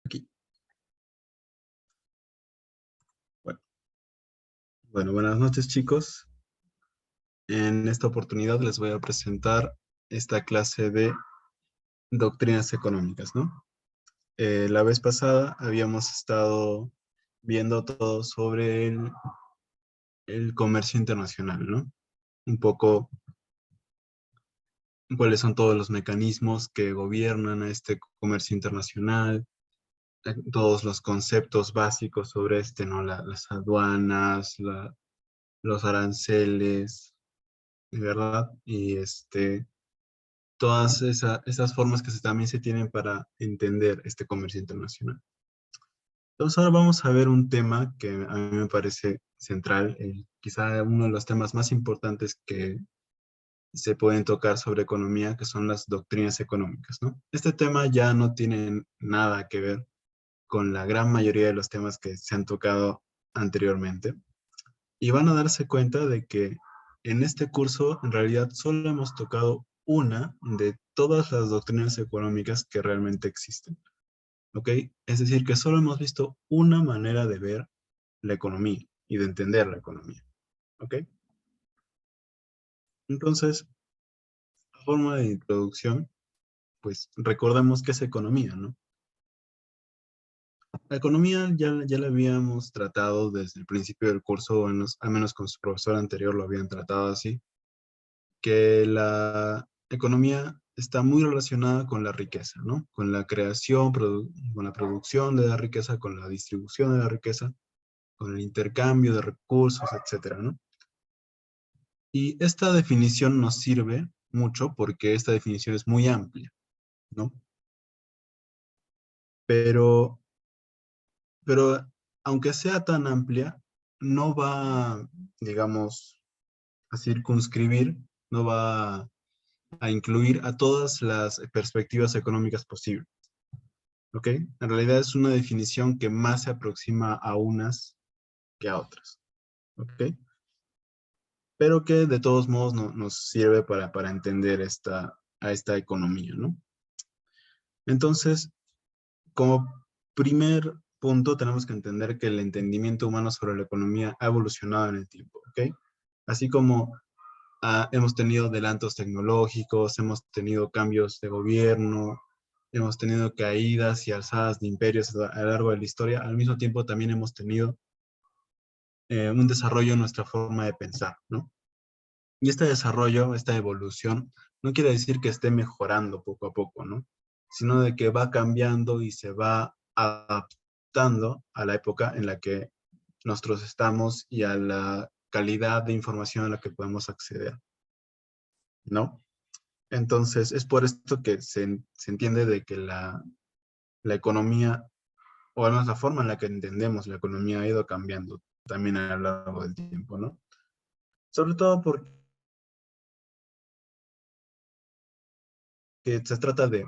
Aquí. Bueno, buenas noches, chicos. En esta oportunidad les voy a presentar esta clase de doctrinas económicas, ¿no? La vez pasada habíamos estado viendo todo sobre el comercio internacional, ¿no? Un poco cuáles son todos los mecanismos que gobiernan a este comercio internacional, todos los conceptos básicos sobre este, ¿no? Las aduanas, los aranceles, ¿verdad? Y todas esas formas que también se tienen para entender este comercio internacional. Entonces ahora vamos a ver un tema que a mí me parece central, quizá uno de los temas más importantes que se pueden tocar sobre economía, que son las doctrinas económicas, ¿no? Este tema ya no tiene nada que ver con la gran mayoría de los temas que se han tocado anteriormente, y van a darse cuenta de que en este curso en realidad solo hemos tocado una de todas las doctrinas económicas que realmente existen, ¿ok? Es decir, que solo hemos visto una manera de ver la economía y de entender la economía, ¿ok? Entonces, a forma de introducción, pues recordemos qué es economía, ¿no? La economía ya la habíamos tratado desde el principio del curso, al menos con su profesor anterior lo habían tratado así, que la economía está muy relacionada con la riqueza, ¿no? Con la creación, con la producción de la riqueza, con la distribución de la riqueza, con el intercambio de recursos, etcétera, ¿no? Y esta definición nos sirve mucho porque esta definición es muy amplia, ¿no? Pero, pero aunque sea tan amplia, no va, digamos, a circunscribir, no va a incluir a todas las perspectivas económicas posibles. ¿Ok? En realidad es una definición que más se aproxima a unas que a otras. ¿Ok? Pero que de todos modos nos sirve para entender a esta economía, ¿no? Entonces, como primer punto, tenemos que entender que el entendimiento humano sobre la economía ha evolucionado en el tiempo, ¿ok? Así como hemos tenido adelantos tecnológicos, hemos tenido cambios de gobierno, hemos tenido caídas y alzadas de imperios a lo largo de la historia, al mismo tiempo también hemos tenido un desarrollo en nuestra forma de pensar, ¿no? Y este desarrollo, esta evolución, no quiere decir que esté mejorando poco a poco, ¿no? Sino de que va cambiando y se va adaptando a la época en la que nosotros estamos y a la calidad de información a la que podemos acceder, ¿no? Entonces, es por esto que se entiende de que la economía, o al menos la forma en la que entendemos la economía ha ido cambiando también a lo largo del tiempo, ¿no? Sobre todo porque se trata de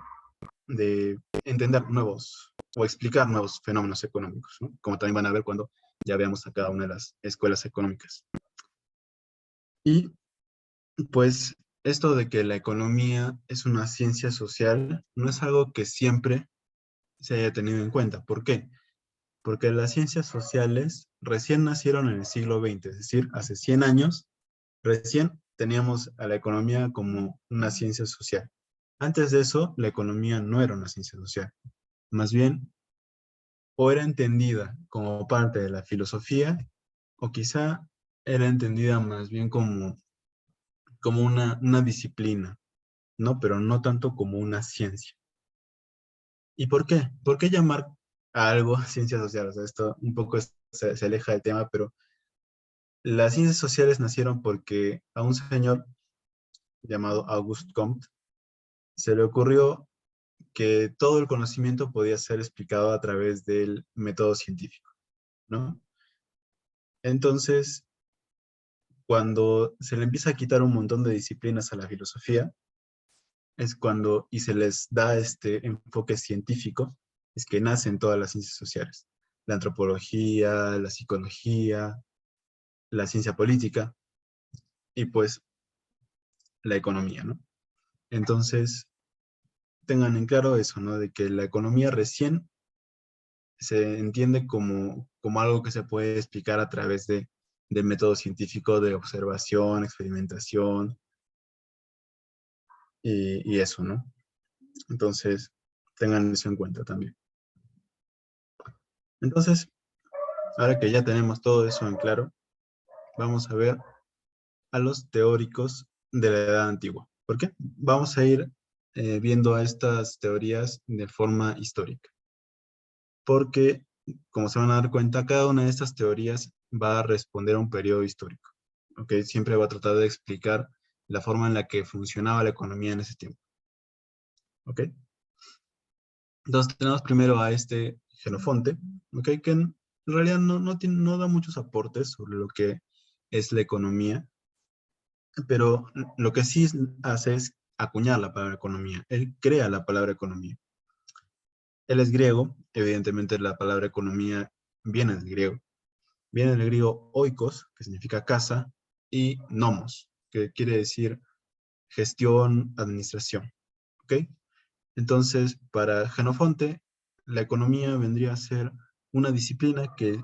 entender nuevos o explicar nuevos fenómenos económicos, ¿no? Como también van a ver cuando ya veamos a cada una de las escuelas económicas. Y pues esto de que la economía es una ciencia social no es algo que siempre se haya tenido en cuenta. ¿Por qué? Porque las ciencias sociales recién nacieron en el siglo XX, es decir, hace 100 años, recién teníamos a la economía como una ciencia social. Antes de eso, la economía no era una ciencia social. Más bien, o era entendida como parte de la filosofía, o quizá era entendida más bien como una disciplina, ¿no? Pero no tanto como una ciencia. ¿Y por qué? ¿Por qué llamar a algo ciencia social? O sea, esto un poco se aleja del tema, pero las ciencias sociales nacieron porque a un señor llamado Auguste Comte se le ocurrió que todo el conocimiento podía ser explicado a través del método científico, ¿no? Entonces, cuando se le empieza a quitar un montón de disciplinas a la filosofía, es cuando, y se les da este enfoque científico, es que nacen todas las ciencias sociales. La antropología, la psicología, la ciencia política y pues la economía, ¿no? Entonces, tengan en claro eso, ¿no? De que la economía recién se entiende como algo que se puede explicar a través del método científico de observación, experimentación y eso, ¿no? Entonces, tengan eso en cuenta también. Entonces, ahora que ya tenemos todo eso en claro, vamos a ver a los teóricos de la Edad Antigua. ¿Por qué? Vamos a ir viendo a estas teorías de forma histórica. Porque, como se van a dar cuenta, cada una de estas teorías va a responder a un periodo histórico. ¿Ok? Siempre va a tratar de explicar la forma en la que funcionaba la economía en ese tiempo. ¿Ok? Entonces tenemos primero a este Jenofonte, ¿ok? Que en realidad no da muchos aportes sobre lo que es la economía, pero lo que sí hace es acuñar la palabra economía. Él crea la palabra economía. Él es griego, evidentemente la palabra economía viene del griego. Viene del griego oikos, que significa casa, y nomos, que quiere decir gestión, administración. ¿Ok? Entonces, para Jenofonte, la economía vendría a ser una disciplina que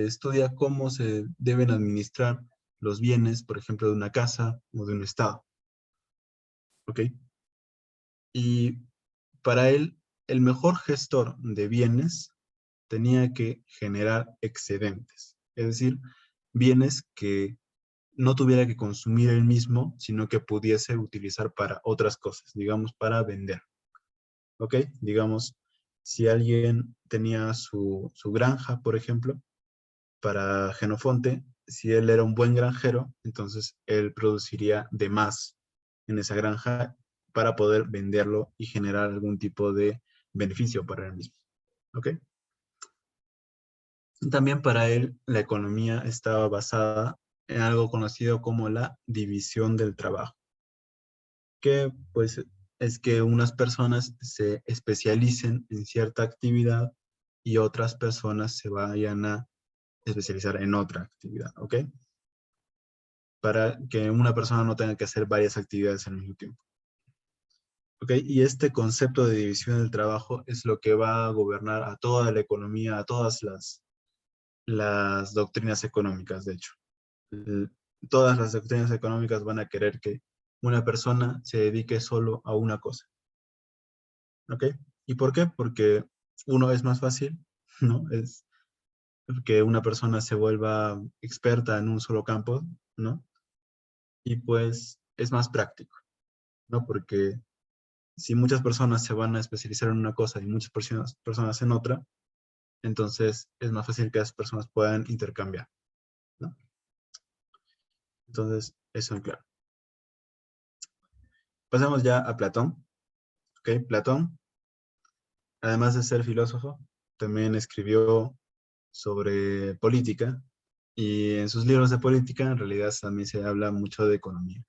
estudia cómo se deben administrar los bienes, por ejemplo, de una casa o de un estado. ¿Ok? Y para él, el mejor gestor de bienes tenía que generar excedentes, es decir, bienes que no tuviera que consumir él mismo, sino que pudiese utilizar para otras cosas, digamos, para vender. ¿Ok? Digamos, si alguien tenía su granja, por ejemplo, para Jenofonte, si él era un buen granjero, entonces él produciría de más en esa granja para poder venderlo y generar algún tipo de beneficio para él mismo. ¿Ok? También para él la economía estaba basada en algo conocido como la división del trabajo, que pues es que unas personas se especialicen en cierta actividad y otras personas se vayan a especializar en otra actividad, ¿ok? Para que una persona no tenga que hacer varias actividades al mismo tiempo. ¿Ok? Y este concepto de división del trabajo es lo que va a gobernar a toda la economía, a todas las doctrinas económicas, de hecho. Todas las doctrinas económicas van a querer que una persona se dedique solo a una cosa. ¿Ok? ¿Y por qué? Porque uno es más fácil, ¿no? Es que una persona se vuelva experta en un solo campo, ¿no? Y pues es más práctico, ¿no? Porque si muchas personas se van a especializar en una cosa y muchas personas en otra, entonces es más fácil que las personas puedan intercambiar, ¿no? Entonces, eso en claro. Pasamos ya a Platón, ¿ok? Platón, además de ser filósofo, también escribió sobre política y en sus libros de política en realidad también se habla mucho de economía.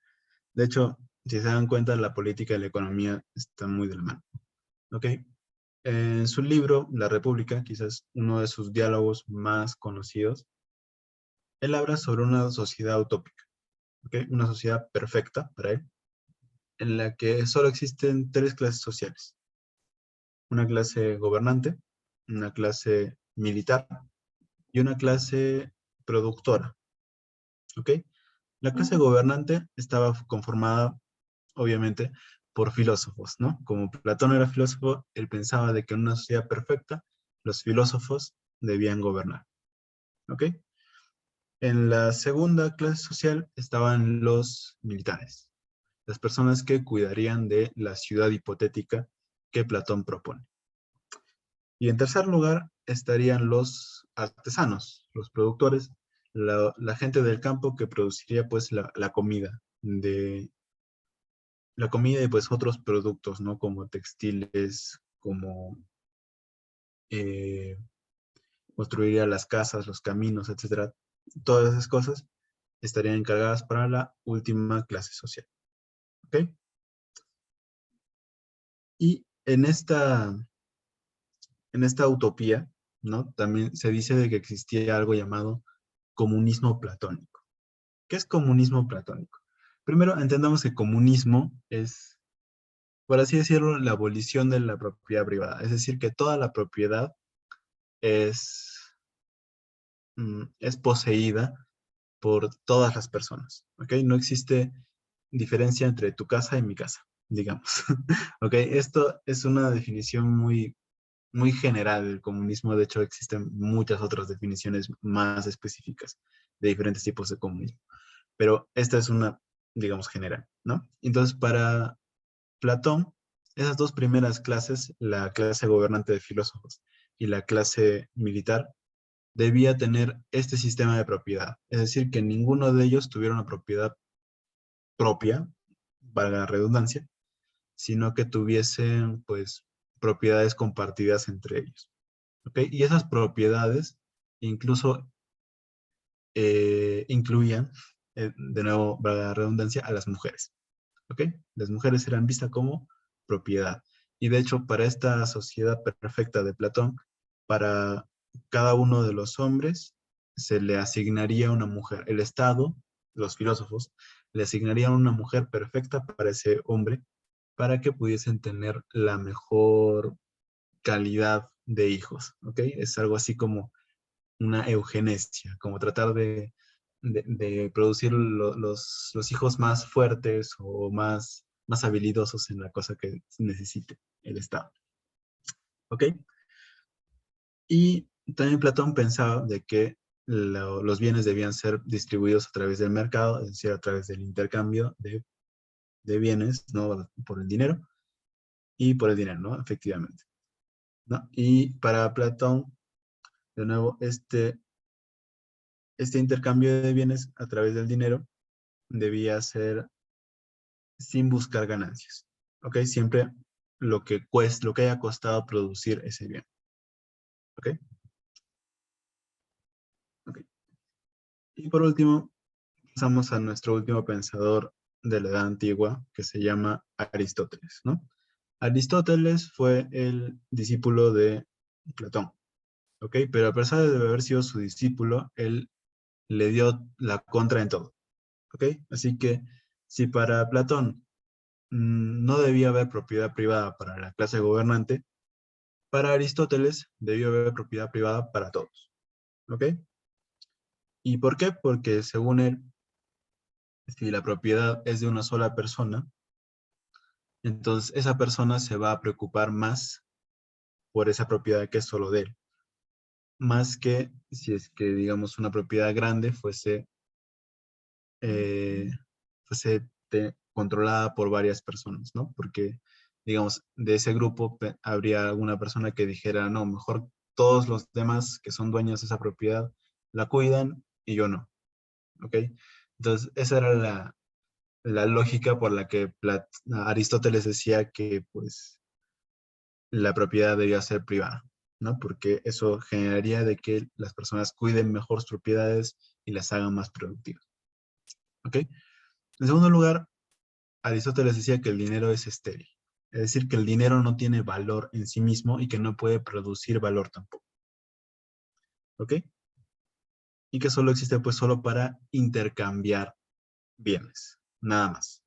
De hecho, si se dan cuenta, la política y la economía están muy de la mano, ¿ok? En su libro, La República, quizás uno de sus diálogos más conocidos, él habla sobre una sociedad utópica, ¿ok? Una sociedad perfecta para él, en la que solo existen tres clases sociales. Una clase gobernante, una clase militar y una clase productora, ¿ok? La clase gobernante estaba conformada, obviamente, por filósofos, ¿no? Como Platón era filósofo, él pensaba de que en una sociedad perfecta, los filósofos debían gobernar, ¿ok? En la segunda clase social estaban los militares, las personas que cuidarían de la ciudad hipotética que Platón propone. Y en tercer lugar estarían los artesanos, los productores, la gente del campo que produciría pues la comida, la comida y pues otros productos, ¿no? Como textiles, como eh, construiría las casas, los caminos, etcétera. Todas esas cosas estarían encargadas para la última clase social. ¿Ok? Y en esta utopía, ¿no? También se dice de que existía algo llamado comunismo platónico. ¿Qué es comunismo platónico? Primero, entendamos que comunismo es, por así decirlo, la abolición de la propiedad privada. Es decir, que toda la propiedad es, es poseída por todas las personas, ¿ok? No existe diferencia entre tu casa y mi casa, digamos, ¿ok? Esto es una definición muy general del comunismo. De hecho, existen muchas otras definiciones más específicas de diferentes tipos de comunismo, pero esta es una, digamos, general, ¿no? Entonces, para Platón, esas dos primeras clases, la clase gobernante de filósofos y la clase militar, debía tener este sistema de propiedad. Es decir, que ninguno de ellos tuviera una propiedad propia, valga la redundancia, sino que tuviesen, pues, propiedades compartidas entre ellos. ¿Ok? Y esas propiedades incluso incluían, de nuevo, valga la redundancia, a las mujeres. ¿Ok? Las mujeres eran vistas como propiedad. Y de hecho, para esta sociedad perfecta de Platón, para cada uno de los hombres se le asignaría una mujer. El Estado, los filósofos, le asignarían una mujer perfecta para ese hombre para que pudiesen tener la mejor calidad de hijos. ¿Ok? Es algo así como una eugenesia, como tratar de producir los hijos más fuertes o más habilidosos en la cosa que necesite el Estado. ¿Ok? Y también Platón pensaba de que los bienes debían ser distribuidos a través del mercado, es decir, a través del intercambio de bienes, ¿no? Por el dinero y por el dinero, ¿no? Efectivamente, ¿no? Y para Platón, de nuevo, este intercambio de bienes a través del dinero debía ser sin buscar ganancias. ¿Ok? Siempre lo que haya costado producir ese bien. ¿Ok? Ok. Y por último, pasamos a nuestro último pensador de la Edad Antigua, que se llama Aristóteles, ¿no? Aristóteles fue el discípulo de Platón, ¿ok? Pero a pesar de haber sido su discípulo, él le dio la contra en todo, ¿ok? Así que si para Platón no debía haber propiedad privada para la clase gobernante, para Aristóteles debió haber propiedad privada para todos. ¿Ok? ¿Y por qué? Porque según él, si la propiedad es de una sola persona, entonces esa persona se va a preocupar más por esa propiedad que es solo de él. Más que si es que, digamos, una propiedad grande eh, controlada por varias personas, ¿no? Porque, digamos, de ese grupo habría alguna persona que dijera, no, mejor todos los demás que son dueños de esa propiedad la cuidan y yo no, ¿ok? Entonces, esa era la lógica por la que Aristóteles decía que, pues, la propiedad debía ser privada, ¿no? Porque eso generaría de que las personas cuiden mejor sus propiedades y las hagan más productivas, ¿ok? En segundo lugar, Aristóteles decía que el dinero es estéril, es decir, que el dinero no tiene valor en sí mismo y que no puede producir valor tampoco, ¿ok? Y que solo existe pues solo para intercambiar bienes, nada más.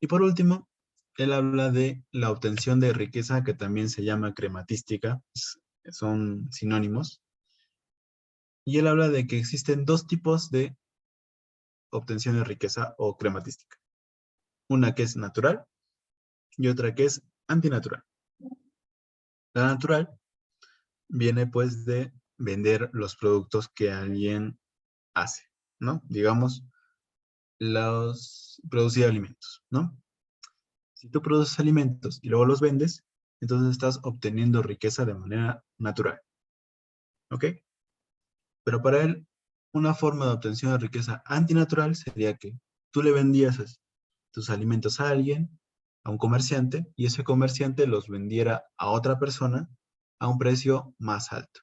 Y por último, él habla de la obtención de riqueza, que también se llama crematística, son sinónimos, y él habla de que existen dos tipos de obtención de riqueza o crematística. Una que es natural y otra que es antinatural. La natural viene pues de vender los productos que alguien hace, ¿no? Digamos, producir alimentos, ¿no? Si tú produces alimentos y luego los vendes, entonces estás obteniendo riqueza de manera natural, ¿ok? Pero para él, una forma de obtención de riqueza antinatural sería que tú le vendías tus alimentos a alguien, a un comerciante, y ese comerciante los vendiera a otra persona a un precio más alto.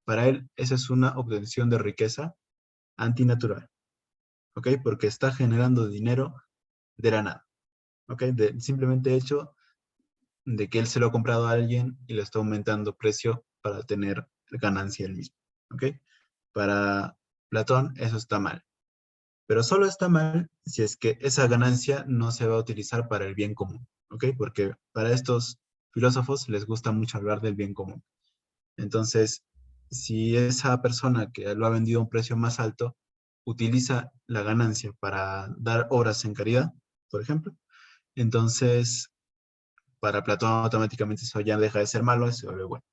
Para él, esa es una obtención de riqueza antinatural, ¿ok? Porque está generando dinero de la nada, ¿ok? De simplemente hecho de que él se lo ha comprado a alguien y le está aumentando precio para tener ganancia él mismo, ¿ok? Para Platón eso está mal, pero solo está mal si es que esa ganancia no se va a utilizar para el bien común, ¿ok? Porque para estos filósofos les gusta mucho hablar del bien común. Entonces, si esa persona que lo ha vendido a un precio más alto utiliza la ganancia para dar obras en caridad, por ejemplo, entonces para Platón automáticamente eso ya deja de ser malo y se vuelve bueno.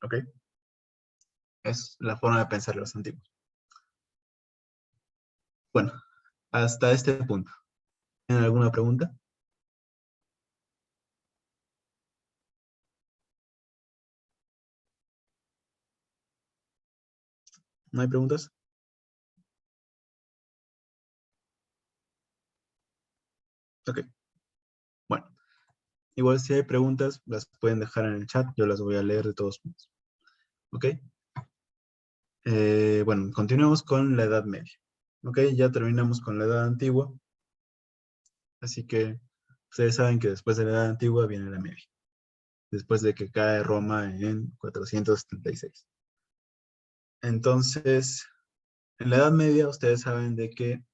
¿Ok? Es la forma de pensar de los antiguos. Bueno, hasta este punto. ¿Tienen alguna pregunta? ¿No hay preguntas? Ok. Bueno, igual si hay preguntas, las pueden dejar en el chat. Yo las voy a leer de todos modos. ¿Ok? Bueno, continuemos con la Edad Media. ¿Ok? Ya terminamos con la Edad Antigua. Así que ustedes saben que después de la Edad Antigua viene la Media. Después de que cae Roma en 476. Entonces, en la Edad Media ustedes saben de que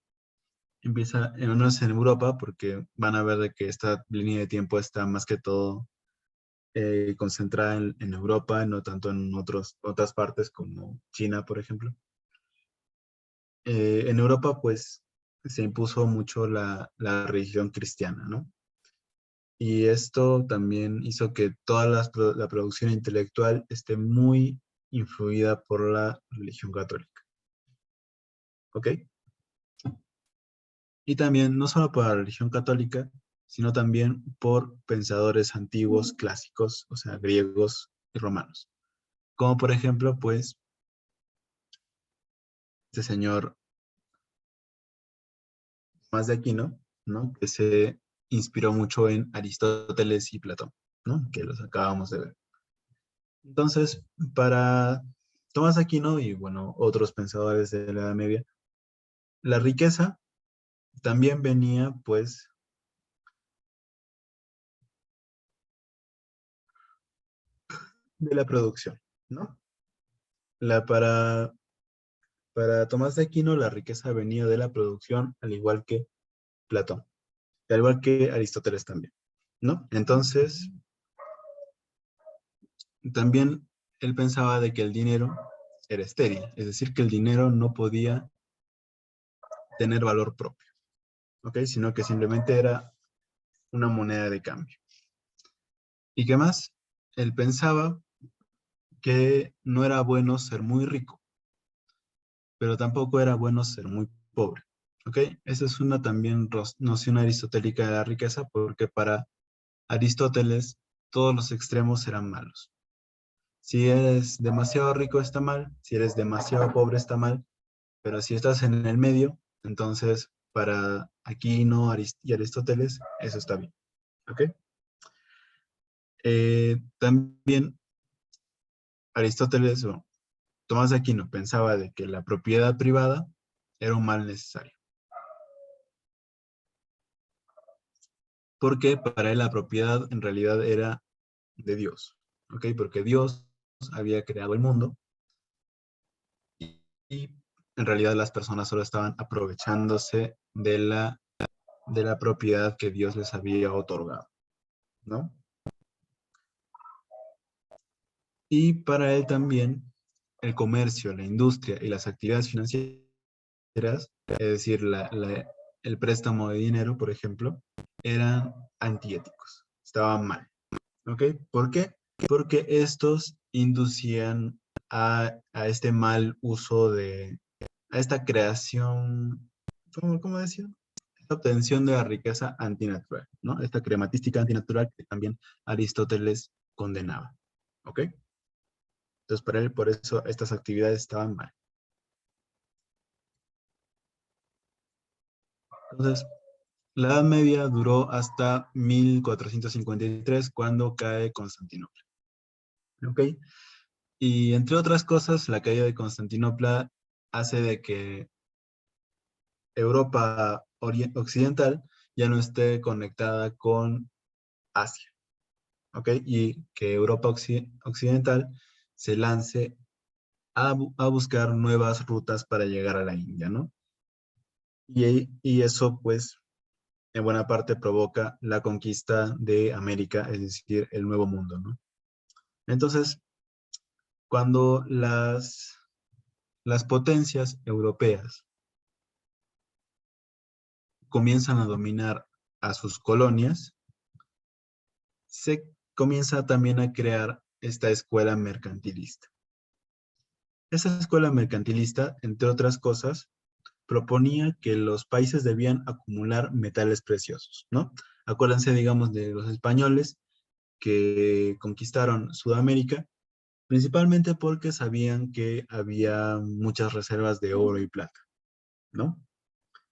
empieza, al menos en Europa, porque van a ver de que esta línea de tiempo está más que todo concentrada en Europa, no tanto en otras partes como China, por ejemplo. En Europa, pues, se impuso mucho la religión cristiana, ¿no? Y esto también hizo que toda la producción intelectual esté muy influida por la religión católica, ¿ok? Y también no solo por la religión católica, sino también por pensadores antiguos clásicos, o sea, griegos y romanos. Como por ejemplo, pues, este señor Tomás de Aquino, ¿no? Que se inspiró mucho en Aristóteles y Platón, ¿no? Que los acabamos de ver. Entonces, para Tomás de Aquino y, bueno, otros pensadores de la Edad Media, la riqueza también venía, pues, de la producción, ¿no? La, para Tomás de Aquino, la riqueza venía de la producción, al igual que Platón, al igual que Aristóteles también, ¿no? Entonces, también él pensaba de que el dinero era estéril, es decir, que el dinero no podía tener valor propio, ¿ok? Sino que simplemente era una moneda de cambio. ¿Y qué más? Él pensaba que no era bueno ser muy rico, pero tampoco era bueno ser muy pobre, ¿ok? Esa es una también noción aristotélica de la riqueza, porque para Aristóteles todos los extremos eran malos. Si eres demasiado rico está mal, si eres demasiado pobre está mal, pero si estás en el medio, entonces para Aquino y Aristóteles eso está bien. ¿Ok? También Aristóteles o Tomás de Aquino pensaba de que la propiedad privada era un mal necesario, porque para él la propiedad en realidad era de Dios. ¿Ok? Porque Dios había creado el mundo y en realidad las personas solo estaban aprovechándose de la propiedad que Dios les había otorgado, ¿no? Y para él también el comercio, la industria y las actividades financieras, es decir, el préstamo de dinero, por ejemplo, eran antiéticos, estaban mal, ¿ok? ¿Por qué? Porque estos inducían a este mal uso a esta creación, ¿cómo decir? Esta obtención de la riqueza antinatural, ¿no? Esta crematística antinatural que también Aristóteles condenaba, ¿ok? Entonces, para él, por eso estas actividades estaban mal. Entonces, la Edad Media duró hasta 1453, cuando cae Constantinopla, ¿ok? Y entre otras cosas, la caída de Constantinopla hace de que Europa occidental ya no esté conectada con Asia, ¿ok? Y que Europa occidental se lance a buscar nuevas rutas para llegar a la India, ¿no? Y eso, pues, en buena parte provoca la conquista de América, es decir, el Nuevo Mundo, ¿no? Entonces, Cuando las potencias europeas comienzan a dominar a sus colonias, se comienza también a crear esta escuela mercantilista. Esa escuela mercantilista, entre otras cosas, proponía que los países debían acumular metales preciosos, ¿no? Acuérdense, digamos, de los españoles que conquistaron Sudamérica, principalmente porque sabían que había muchas reservas de oro y plata, ¿no?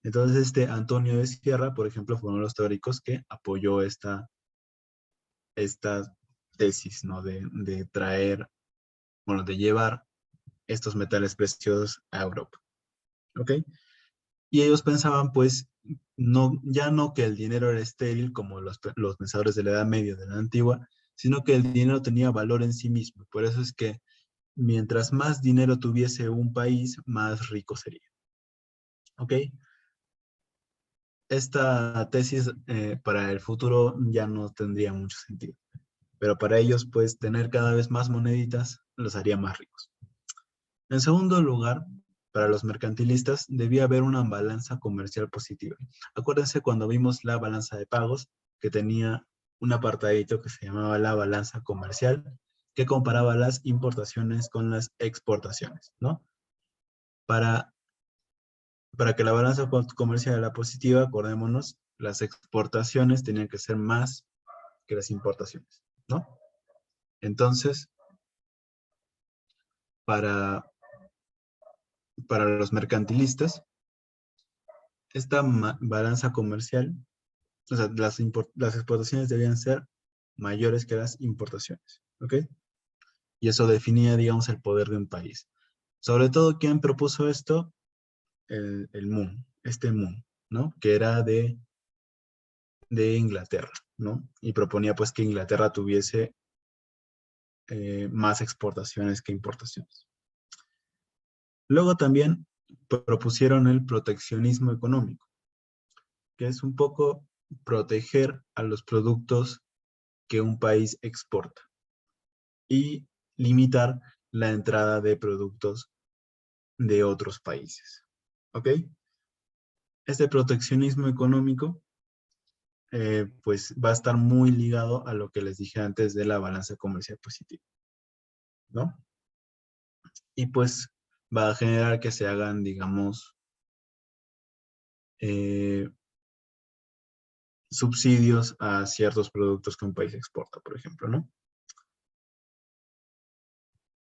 Entonces, Antonio de Sierra, por ejemplo, fue uno de los teóricos que apoyó esta tesis, ¿no? De traer, bueno, de llevar estos metales preciosos a Europa, ¿ok? Y ellos pensaban, pues, no, ya no que el dinero era estéril como los pensadores de la Edad Media, de la Antigua, sino que el dinero tenía valor en sí mismo. Por eso es que mientras más dinero tuviese un país, más rico sería. ¿Ok? Esta tesis para el futuro ya no tendría mucho sentido. Pero para ellos, pues, tener cada vez más moneditas los haría más ricos. En segundo lugar, para los mercantilistas debía haber una balanza comercial positiva. Acuérdense cuando vimos la balanza de pagos, que tenía un apartadito que se llamaba la balanza comercial, que comparaba las importaciones con las exportaciones, ¿no? Para, para que la balanza comercial era positiva, acordémonos, las exportaciones tenían que ser más que las importaciones, ¿no? Entonces, para, para los mercantilistas, esta balanza comercial, o sea, las exportaciones debían ser mayores que las importaciones, ¿ok? Y eso definía, digamos, el poder de un país. Sobre todo, ¿quién propuso esto? El Moon, Moon, ¿no? Que era de Inglaterra, ¿no? Y proponía, pues, que Inglaterra tuviese más exportaciones que importaciones. Luego también propusieron el proteccionismo económico, que es un poco proteger a los productos que un país exporta y limitar la entrada de productos de otros países. ¿Ok? Este proteccionismo económico pues va a estar muy ligado a lo que les dije antes de la balanza comercial positiva, ¿no? Y pues va a generar que se hagan, digamos, eh, subsidios a ciertos productos que un país exporta, por ejemplo, ¿no?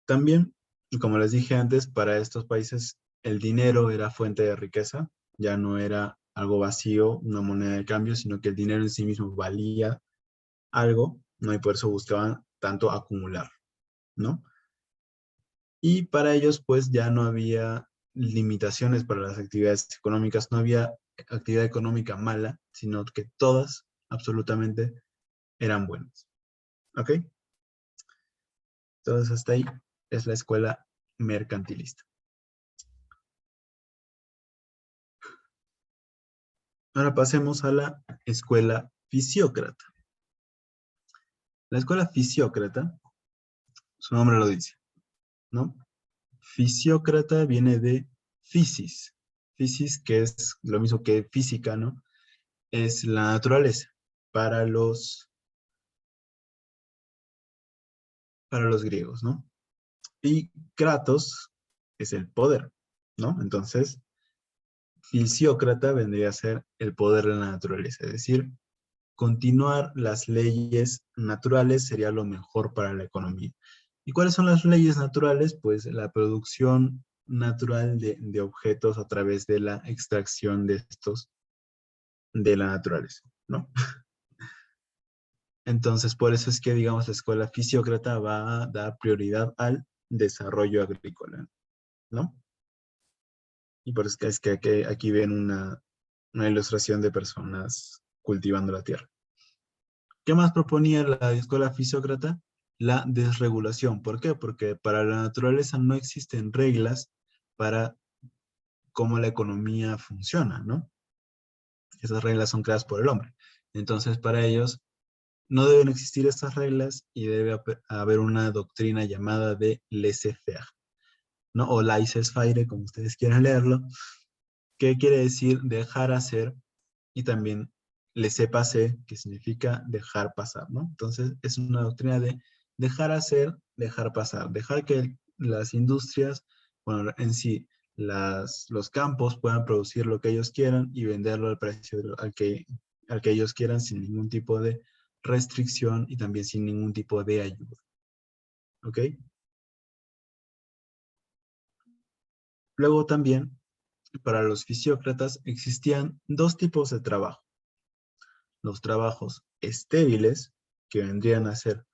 También, como les dije antes, para estos países el dinero era fuente de riqueza, ya no era algo vacío, una moneda de cambio, sino que el dinero en sí mismo valía algo, ¿no? Y por eso buscaban tanto acumular, ¿no? Y para ellos, pues ya no había limitaciones para las actividades económicas, no había actividad económica mala, sino que todas, absolutamente, eran buenas. ¿Ok? Entonces, hasta ahí es la escuela mercantilista. Ahora pasemos a la escuela fisiócrata. La escuela fisiócrata, su nombre lo dice, ¿no? Fisiócrata viene de physis. Physis, que es lo mismo que física, ¿no? Es la naturaleza para los griegos, ¿no? Y kratos es el poder, ¿no? Entonces, fisiócrata vendría a ser el poder de la naturaleza, es decir, continuar las leyes naturales sería lo mejor para la economía. ¿Y cuáles son las leyes naturales? Pues la producción natural de objetos a través de la extracción de estos de la naturaleza, ¿no? Entonces, por eso es que, digamos, la escuela fisiócrata va a dar prioridad al desarrollo agrícola, ¿no? Y por eso es que aquí ven una ilustración de personas cultivando la tierra. ¿Qué más proponía la escuela fisiócrata? La desregulación. ¿Por qué? Porque para la naturaleza no existen reglas para cómo la economía funciona, ¿no? Esas reglas son creadas por el hombre. Entonces, para ellos, no deben existir estas reglas y debe haber una doctrina llamada de laissez-faire, ¿no? O laissez-faire, como ustedes quieran leerlo, que quiere decir dejar hacer, y también laissez-passer, que significa dejar pasar, ¿no? Entonces, es una doctrina de dejar hacer, dejar pasar, dejar que las industrias, bueno, en sí, los campos puedan producir lo que ellos quieran y venderlo al precio al que ellos quieran sin ningún tipo de restricción y también sin ningún tipo de ayuda. ¿Ok? Luego también, para los fisiócratas existían dos tipos de trabajo. Los trabajos estériles, que vendrían a ser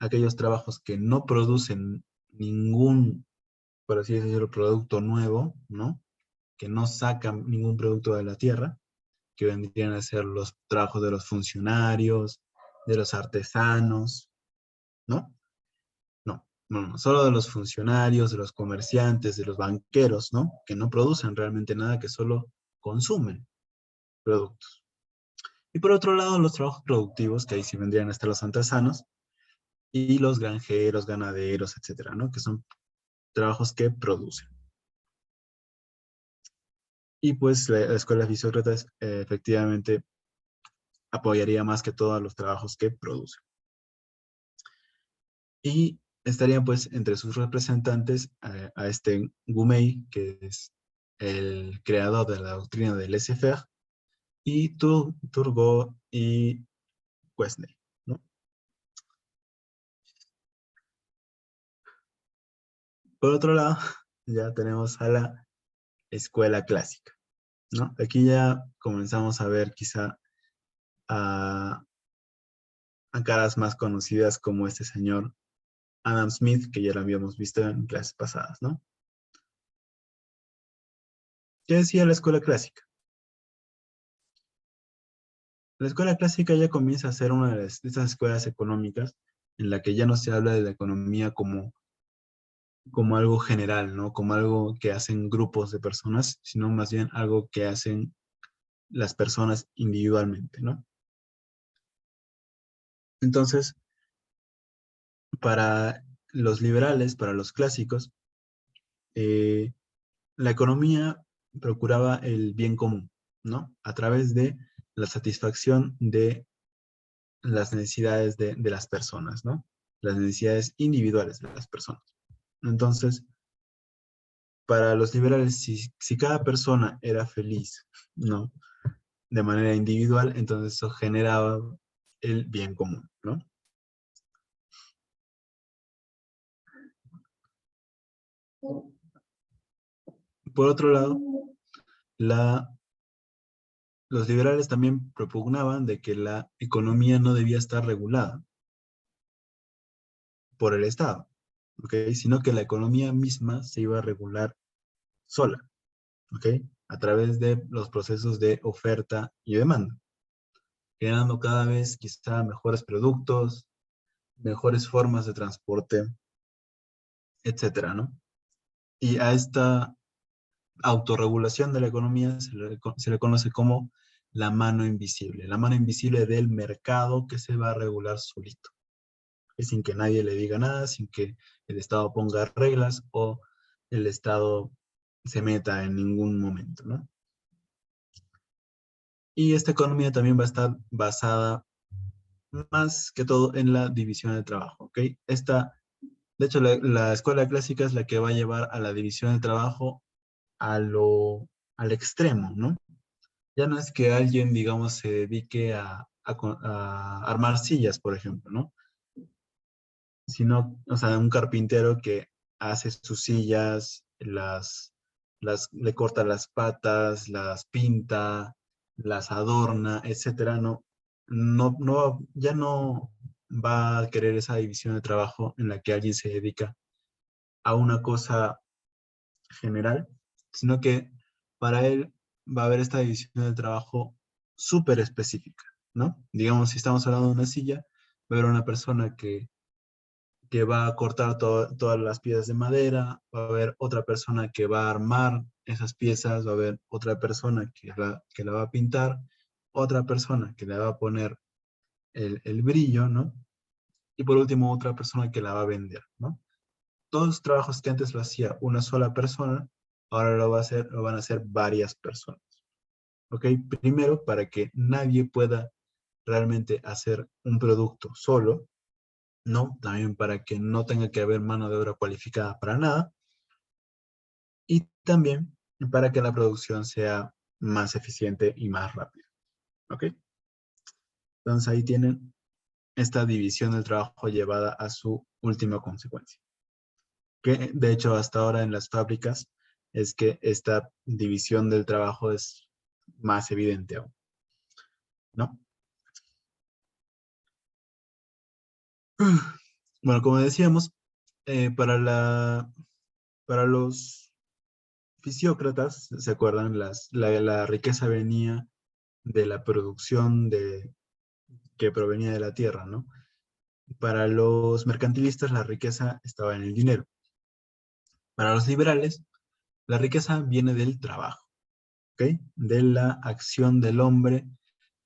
aquellos trabajos que no producen ningún, por así decirlo, producto nuevo, ¿no? Que no sacan ningún producto de la tierra, que vendrían a ser los trabajos de los funcionarios, de los artesanos, ¿no? No, no, no, solo de los funcionarios, de los comerciantes, de los banqueros, ¿no? Que no producen realmente nada, que solo consumen productos. Y por otro lado, los trabajos productivos, que ahí sí vendrían a estar los artesanos, y los granjeros, ganaderos, etcétera, ¿no? Que son trabajos que producen. Y pues la escuela de Fisiócratas efectivamente apoyaría más que todo a los trabajos que producen. Y estarían pues entre sus representantes a este Gumey, que es el creador de la doctrina del laissez-faire, y Turgot y Quesnay, ¿no? Por otro lado, ya tenemos a la escuela clásica, ¿no? Aquí ya comenzamos a ver quizá a, a caras más conocidas como este señor Adam Smith, que ya lo habíamos visto en clases pasadas, ¿no? ¿Qué decía la escuela clásica? La escuela clásica ya comienza a ser una de estas escuelas económicas en la que ya no se habla de la economía como algo general, ¿no? Como algo que hacen grupos de personas, sino más bien algo que hacen las personas individualmente, ¿no? Entonces, para los liberales, para los clásicos, eh, la economía procuraba el bien común, ¿no? A través de la satisfacción de las necesidades de las personas, ¿no? Las necesidades individuales de las personas. Entonces, para los liberales, si cada persona era feliz, ¿no? De manera individual, entonces eso generaba el bien común, ¿no? Por otro lado, la, los liberales también propugnaban de que la economía no debía estar regulada por el Estado, ¿ok? Sino que la economía misma se iba a regular sola, ¿ok? A través de los procesos de oferta y demanda, generando cada vez quizá mejores productos, mejores formas de transporte, etcétera, ¿no? Y a esta autorregulación de la economía se le conoce como la mano invisible del mercado que se va a regular solito, y sin que nadie le diga nada, sin que el Estado ponga reglas o el Estado se meta en ningún momento, ¿no? Y esta economía también va a estar basada más que todo en la división de trabajo, ¿ok? De hecho, la escuela clásica es la que va a llevar a la división de trabajo al extremo, ¿no? Ya no es que alguien, digamos, se dedique a armar sillas, por ejemplo, ¿no? Sino, o sea, un carpintero que hace sus sillas, le corta las patas, las pinta, las adorna, etcétera, no, ya no va a querer esa división de trabajo en la que alguien se dedica a una cosa general, sino que para él va a haber esta división de trabajo súper específica, ¿no? Digamos, si estamos hablando de una silla, va a haber una persona que va a cortar todas las piezas de madera, va a haber otra persona que va a armar esas piezas, va a haber otra persona que la va a pintar, otra persona que le va a poner el brillo, ¿no? Y por último, otra persona que la va a vender, ¿no? Todos los trabajos que antes lo hacía una sola persona, ahora lo van a hacer varias personas. ¿Ok? Primero, para que nadie pueda realmente hacer un producto solo, ¿no? También para que no tenga que haber mano de obra cualificada para nada. Y también para que la producción sea más eficiente y más rápida. ¿Ok? Entonces ahí tienen esta división del trabajo llevada a su última consecuencia. Que de hecho hasta ahora en las fábricas es que esta división del trabajo es más evidente aún, ¿no? Bueno, como decíamos, para para los fisiócratas, ¿se acuerdan? La riqueza venía de la producción que provenía de la tierra, ¿no? Para los mercantilistas, la riqueza estaba en el dinero. Para los liberales, la riqueza viene del trabajo, ¿ok? De la acción del hombre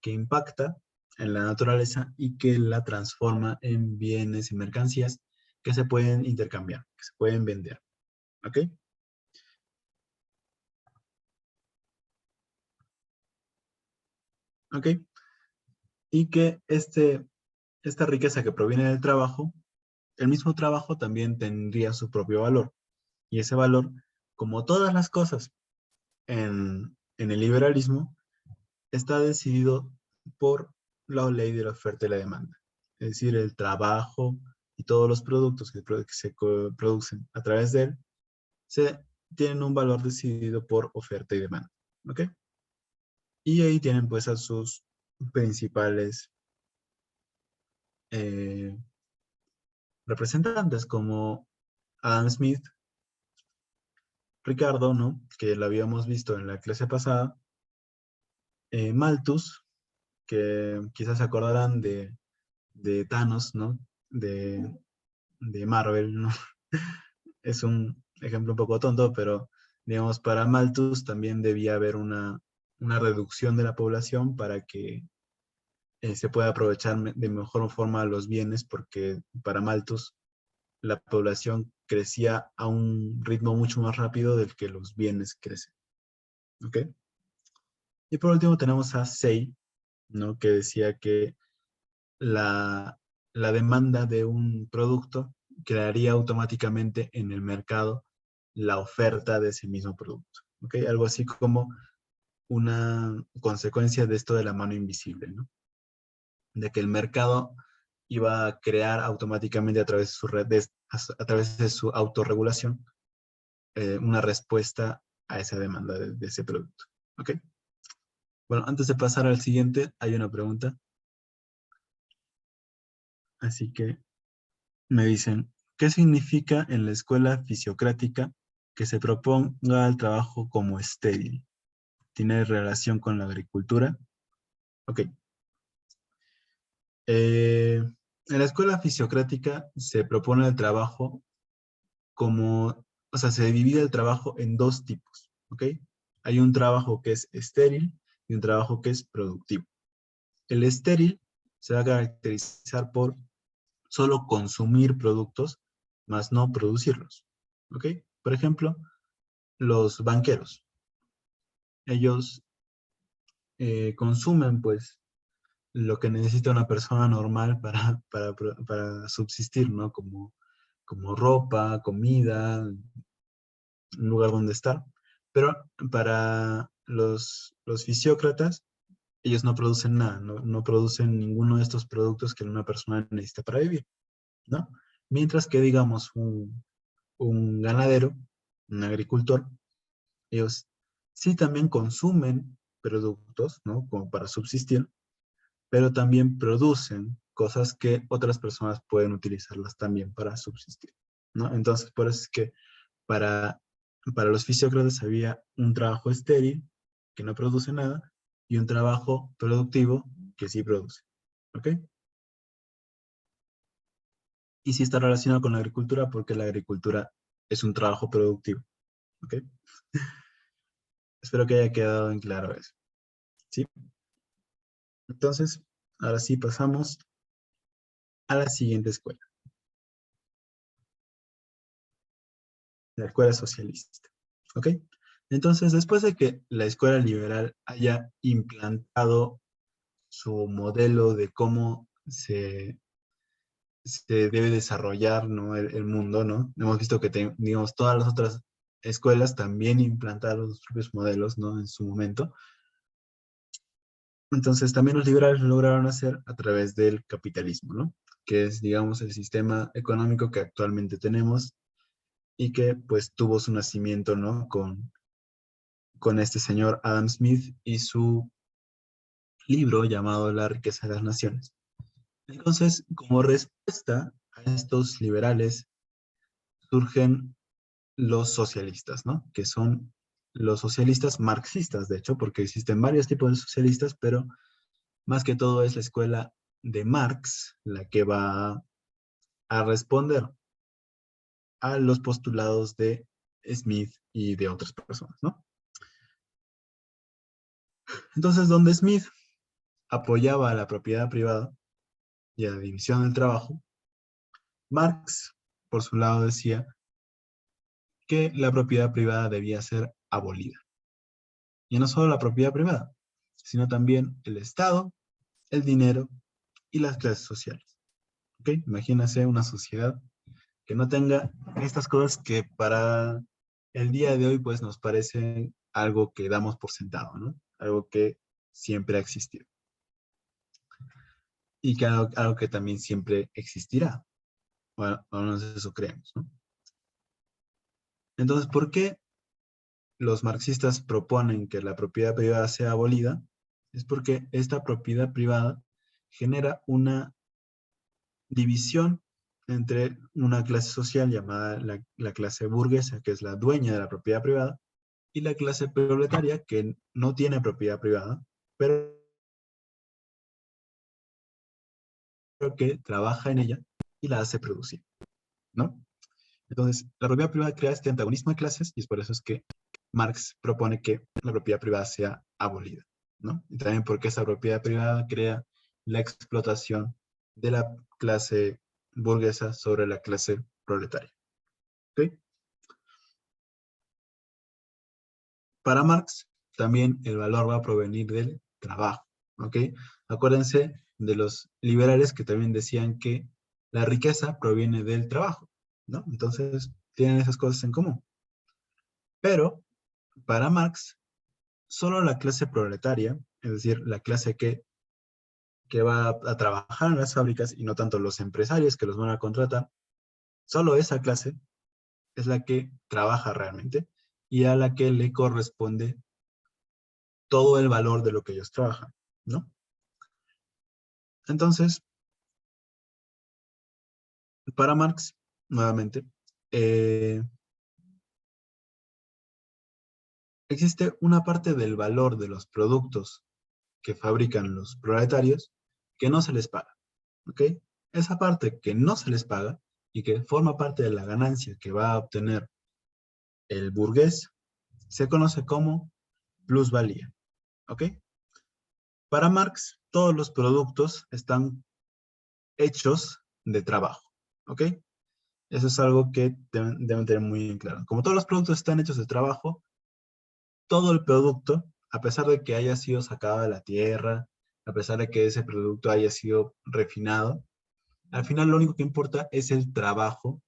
que impacta en la naturaleza y que la transforma en bienes y mercancías que se pueden intercambiar, que se pueden vender, ¿ok? ¿Ok? Y que esta riqueza que proviene del trabajo, el mismo trabajo también tendría su propio valor. Y ese valor, como todas las cosas en el liberalismo, está decidido por la ley de la oferta y la demanda. Es decir, el trabajo y todos los productos que se producen a través de él se tienen un valor decidido por oferta y demanda. ¿Ok? Y ahí tienen pues a sus principales eh, representantes como Adam Smith, Ricardo, ¿no? Que lo habíamos visto en la clase pasada, Malthus, que quizás se acordarán de Thanos, ¿no? De, de Marvel, ¿no? Es un ejemplo un poco tonto, pero digamos, para Malthus también debía haber una reducción de la población para que se pueda aprovechar de mejor forma los bienes, porque para Malthus la población crecía a un ritmo mucho más rápido del que los bienes crecen. ¿Ok? Y por último tenemos a Say, ¿no? Que decía que la, la demanda de un producto crearía automáticamente en el mercado la oferta de ese mismo producto. ¿Ok? Algo así como una consecuencia de esto de la mano invisible, ¿no? De que el mercado iba a crear automáticamente a través de su red, a través de su autorregulación, una respuesta a esa demanda de ese producto. ¿Ok? Bueno, antes de pasar al siguiente, hay una pregunta. Así que me dicen, ¿qué significa en la escuela fisiocrática que se proponga el trabajo como estéril? ¿Tiene relación con la agricultura? Ok. En la escuela fisiocrática se propone el trabajo como, o sea, se divide el trabajo en dos tipos, ¿ok? Hay un trabajo que es estéril y un trabajo que es productivo. El estéril se va a caracterizar por solo consumir productos, más no producirlos, ¿ok? Por ejemplo, los banqueros. Ellos consumen, pues, lo que necesita una persona normal para subsistir, ¿no? Como ropa, comida, un lugar donde estar. Pero para los fisiócratas, ellos no producen nada, no producen ninguno de estos productos que una persona necesita para vivir, ¿no? Mientras que, digamos, un ganadero, un agricultor, ellos sí también consumen productos, ¿no? Como para subsistir, pero también producen cosas que otras personas pueden utilizarlas también para subsistir, ¿no? Entonces, por eso es que para, para los fisiócratas había un trabajo estéril que no produce nada y un trabajo productivo que sí produce, ¿ok? Y sí está relacionado con la agricultura porque la agricultura es un trabajo productivo, ¿ok? Espero que haya quedado en claro eso, ¿sí? Entonces, ahora sí pasamos a la siguiente escuela, la escuela socialista. ¿Ok? Entonces, después de que la escuela liberal haya implantado su modelo de cómo se debe desarrollar, ¿no? el mundo, ¿no? Hemos visto que, digamos, todas las otras escuelas también implantaron sus propios modelos, ¿no? En su momento. Entonces, también los liberales lo lograron hacer a través del capitalismo, ¿no? Que es, digamos, el sistema económico que actualmente tenemos y que, pues, tuvo su nacimiento, ¿no? Con este señor Adam Smith y su libro llamado La riqueza de las naciones. Entonces, como respuesta a estos liberales, surgen los socialistas, ¿no? Que son los socialistas marxistas, de hecho, porque existen varios tipos de socialistas, pero más que todo es la escuela de Marx la que va a responder a los postulados de Smith y de otras personas, ¿no? Entonces, donde Smith apoyaba a la propiedad privada y a la división del trabajo, Marx, por su lado, decía que la propiedad privada debía ser abolida. Y no solo la propiedad privada, sino también el Estado, el dinero y las clases sociales. ¿Ok? Imagínense una sociedad que no tenga estas cosas que para el día de hoy pues nos parecen algo que damos por sentado, ¿no? Algo que siempre ha existido y que algo que también siempre existirá. Bueno, al menos eso creemos, ¿no? Entonces, ¿por qué los marxistas proponen que la propiedad privada sea abolida? Es porque esta propiedad privada genera una división entre una clase social llamada la clase burguesa, que es la dueña de la propiedad privada, y la clase proletaria, que no tiene propiedad privada, pero que trabaja en ella y la hace producir, ¿no? Entonces, la propiedad privada crea este antagonismo de clases y es por eso es que Marx propone que la propiedad privada sea abolida, ¿no? Y también porque esa propiedad privada crea la explotación de la clase burguesa sobre la clase proletaria, ¿ok? Para Marx, también el valor va a provenir del trabajo, ¿ok? Acuérdense de los liberales que también decían que la riqueza proviene del trabajo, ¿no? Entonces, tienen esas cosas en común. Pero, para Marx, solo la clase proletaria, es decir, la clase que va a trabajar en las fábricas y no tanto los empresarios que los van a contratar, solo esa clase es la que trabaja realmente y a la que le corresponde todo el valor de lo que ellos trabajan, ¿no? Entonces, para Marx, nuevamente, eh, existe una parte del valor de los productos que fabrican los proletarios que no se les paga, ¿ok? Esa parte que no se les paga y que forma parte de la ganancia que va a obtener el burgués se conoce como plusvalía, ¿ok? Para Marx, todos los productos están hechos de trabajo, ¿ok? Eso es algo que deben tener muy en claro. Como todos los productos están hechos de trabajo, todo el producto, a pesar de que haya sido sacado de la tierra, a pesar de que ese producto haya sido refinado, al final lo único que importa es el trabajo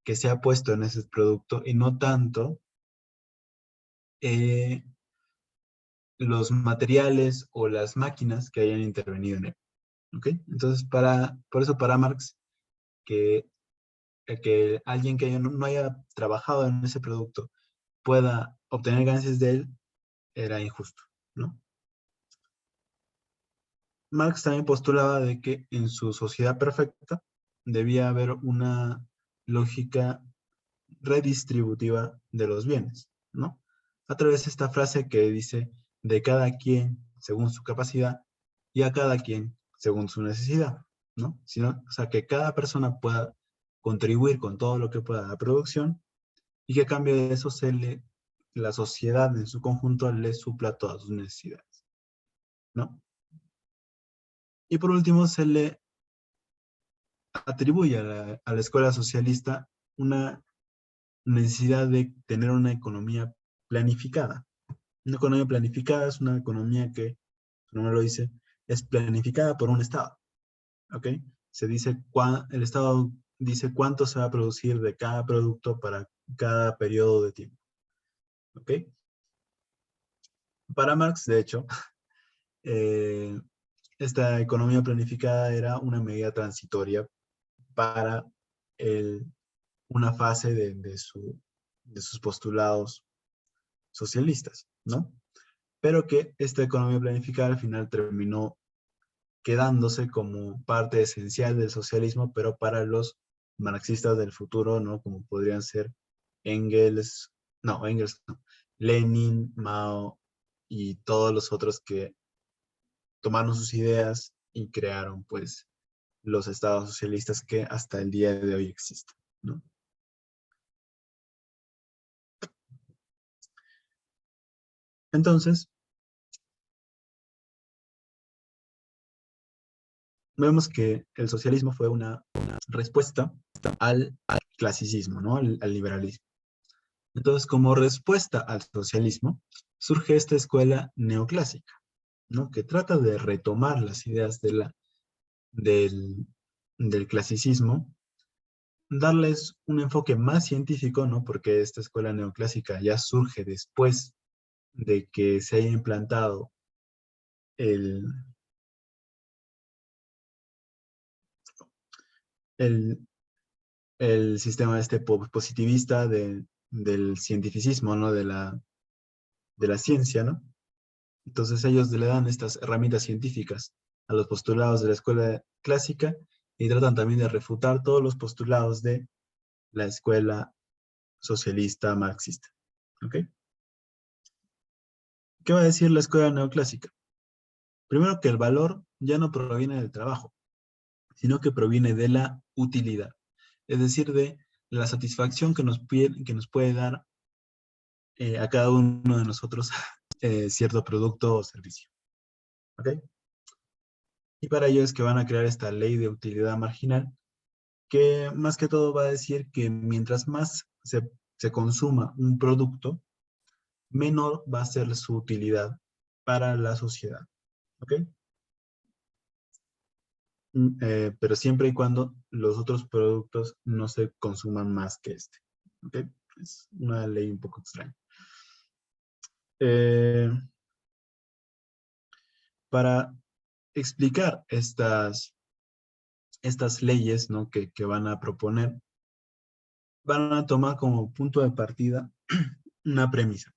que se ha puesto en ese producto y no tanto eh, los materiales o las máquinas que hayan intervenido en él. ¿Ok? Entonces, por eso para Marx, que, que alguien que no haya trabajado en ese producto pueda obtener ganancias de él era injusto, ¿no? Marx también postulaba de que en su sociedad perfecta debía haber una lógica redistributiva de los bienes, ¿no? A través de esta frase que dice de cada quien según su capacidad y a cada quien según su necesidad, ¿no? Sino, o sea, que cada persona pueda contribuir con todo lo que pueda a la producción y que a cambio de eso la sociedad en su conjunto le supla todas sus necesidades, ¿no? Y por último, se le atribuye a la escuela socialista una necesidad de tener una economía planificada. Una economía planificada es una economía que, como no lo dice, es planificada por un Estado. ¿Ok? Se dice, el Estado dice cuánto se va a producir de cada producto para cada periodo de tiempo. ¿Ok? Para Marx, de hecho, eh, esta economía planificada era una medida transitoria para una fase de sus postulados socialistas, ¿no? Pero que esta economía planificada al final terminó quedándose como parte esencial del socialismo, pero para los marxistas del futuro, ¿no? Como podrían ser Engels no, Lenin, Mao y todos los otros que tomaron sus ideas y crearon, pues, los estados socialistas que hasta el día de hoy existen, ¿no? Entonces, vemos que el socialismo fue una respuesta al clasicismo, ¿no? Al liberalismo. Entonces, como respuesta al socialismo, surge esta escuela neoclásica, ¿no? Que trata de retomar las ideas del, del clasicismo, darles un enfoque más científico, ¿no? Porque esta escuela neoclásica ya surge después de que se haya implantado el, el, el sistema este positivista del cientificismo, ¿no? De la ciencia, ¿no? Entonces ellos le dan estas herramientas científicas a los postulados de la escuela clásica y tratan también de refutar todos los postulados de la escuela socialista marxista. ¿Ok? ¿Qué va a decir la escuela neoclásica? Primero que el valor ya no proviene del trabajo, sino que proviene de la utilidad, es decir, de la satisfacción que nos puede dar a cada uno de nosotros cierto producto o servicio. ¿Ok? Y para ello es que van a crear esta ley de utilidad marginal, que más que todo va a decir que mientras más se consuma un producto, menor va a ser su utilidad para la sociedad. ¿Ok? Pero siempre y cuando los otros productos no se consuman más que este. ¿Ok? Es una ley un poco extraña. Eh, para explicar estas leyes, ¿no? que van a proponer, van a tomar como punto de partida una premisa,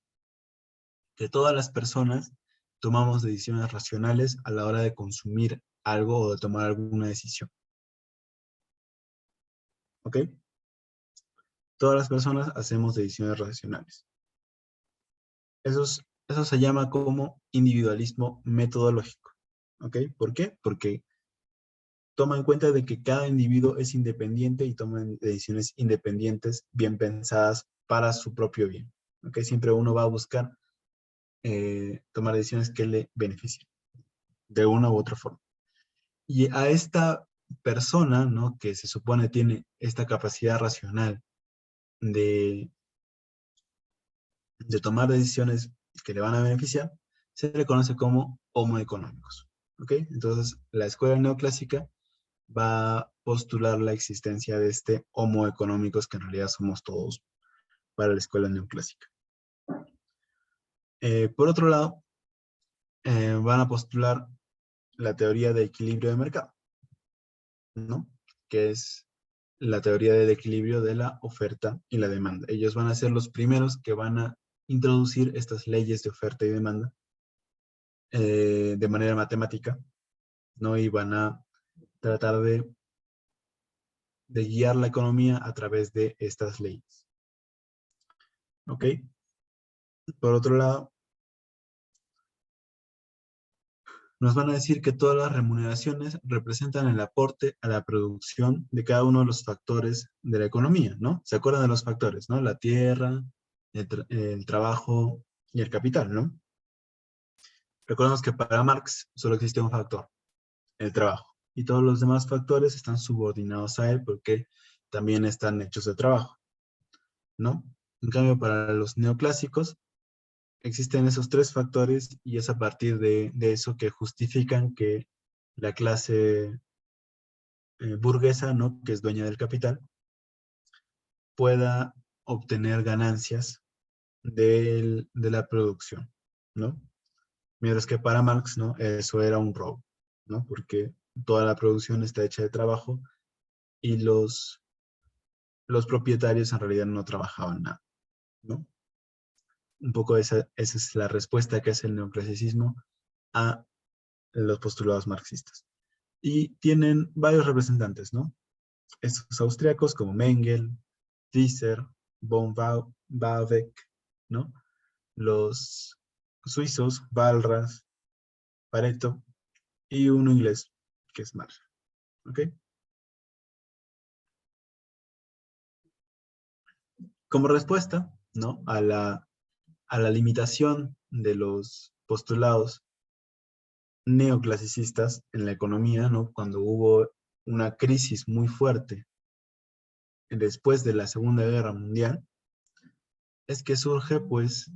que todas las personas tomamos decisiones racionales a la hora de consumir algo o de tomar alguna decisión. ¿Ok? Todas las personas hacemos decisiones racionales. Eso se llama como individualismo metodológico. ¿Ok? ¿Por qué? Porque toma en cuenta de que cada individuo es independiente y toma decisiones independientes, bien pensadas para su propio bien. ¿Ok? Siempre uno va a buscar tomar decisiones que le beneficien de una u otra forma. Y a esta persona, ¿no? Que se supone tiene esta capacidad racional de, de tomar decisiones que le van a beneficiar, se le conoce como homo económicos. ¿Ok? Entonces, la escuela neoclásica va a postular la existencia de este homo económicos, que en realidad somos todos para la escuela neoclásica. Por otro lado, van a postular la teoría de equilibrio de mercado, ¿no? Que es la teoría del equilibrio de la oferta y la demanda. Ellos van a ser los primeros que van a introducir estas leyes de oferta y demanda de manera matemática, ¿no? Y van a tratar de guiar la economía a través de estas leyes. ¿Ok? Por otro lado, nos van a decir que todas las remuneraciones representan el aporte a la producción de cada uno de los factores de la economía, ¿no? ¿Se acuerdan de los factores, no? La tierra, el trabajo y el capital, ¿no? Recordemos que para Marx solo existe un factor, el trabajo. Y todos los demás factores están subordinados a él porque también están hechos de trabajo, ¿no? En cambio, para los neoclásicos existen esos tres factores y es a partir de eso que justifican que la clase burguesa, ¿no? Que es dueña del capital, pueda obtener ganancias de la producción, ¿no? Mientras que para Marx, ¿no? Eso era un robo, ¿no? Porque toda la producción está hecha de trabajo y los propietarios en realidad no trabajaban nada, ¿no? Un poco esa es la respuesta que hace el neoclasicismo a los postulados marxistas. Y tienen varios representantes, ¿no? Estos austriacos como Mengel, Tisser, von Baudeck, ¿no? Los suizos, Walras, Pareto y uno inglés, que es Marshall, ¿ok? Como respuesta, ¿no? A la limitación de los postulados neoclasicistas en la economía, ¿no? Cuando hubo una crisis muy fuerte después de la Segunda Guerra Mundial, es que surge, pues,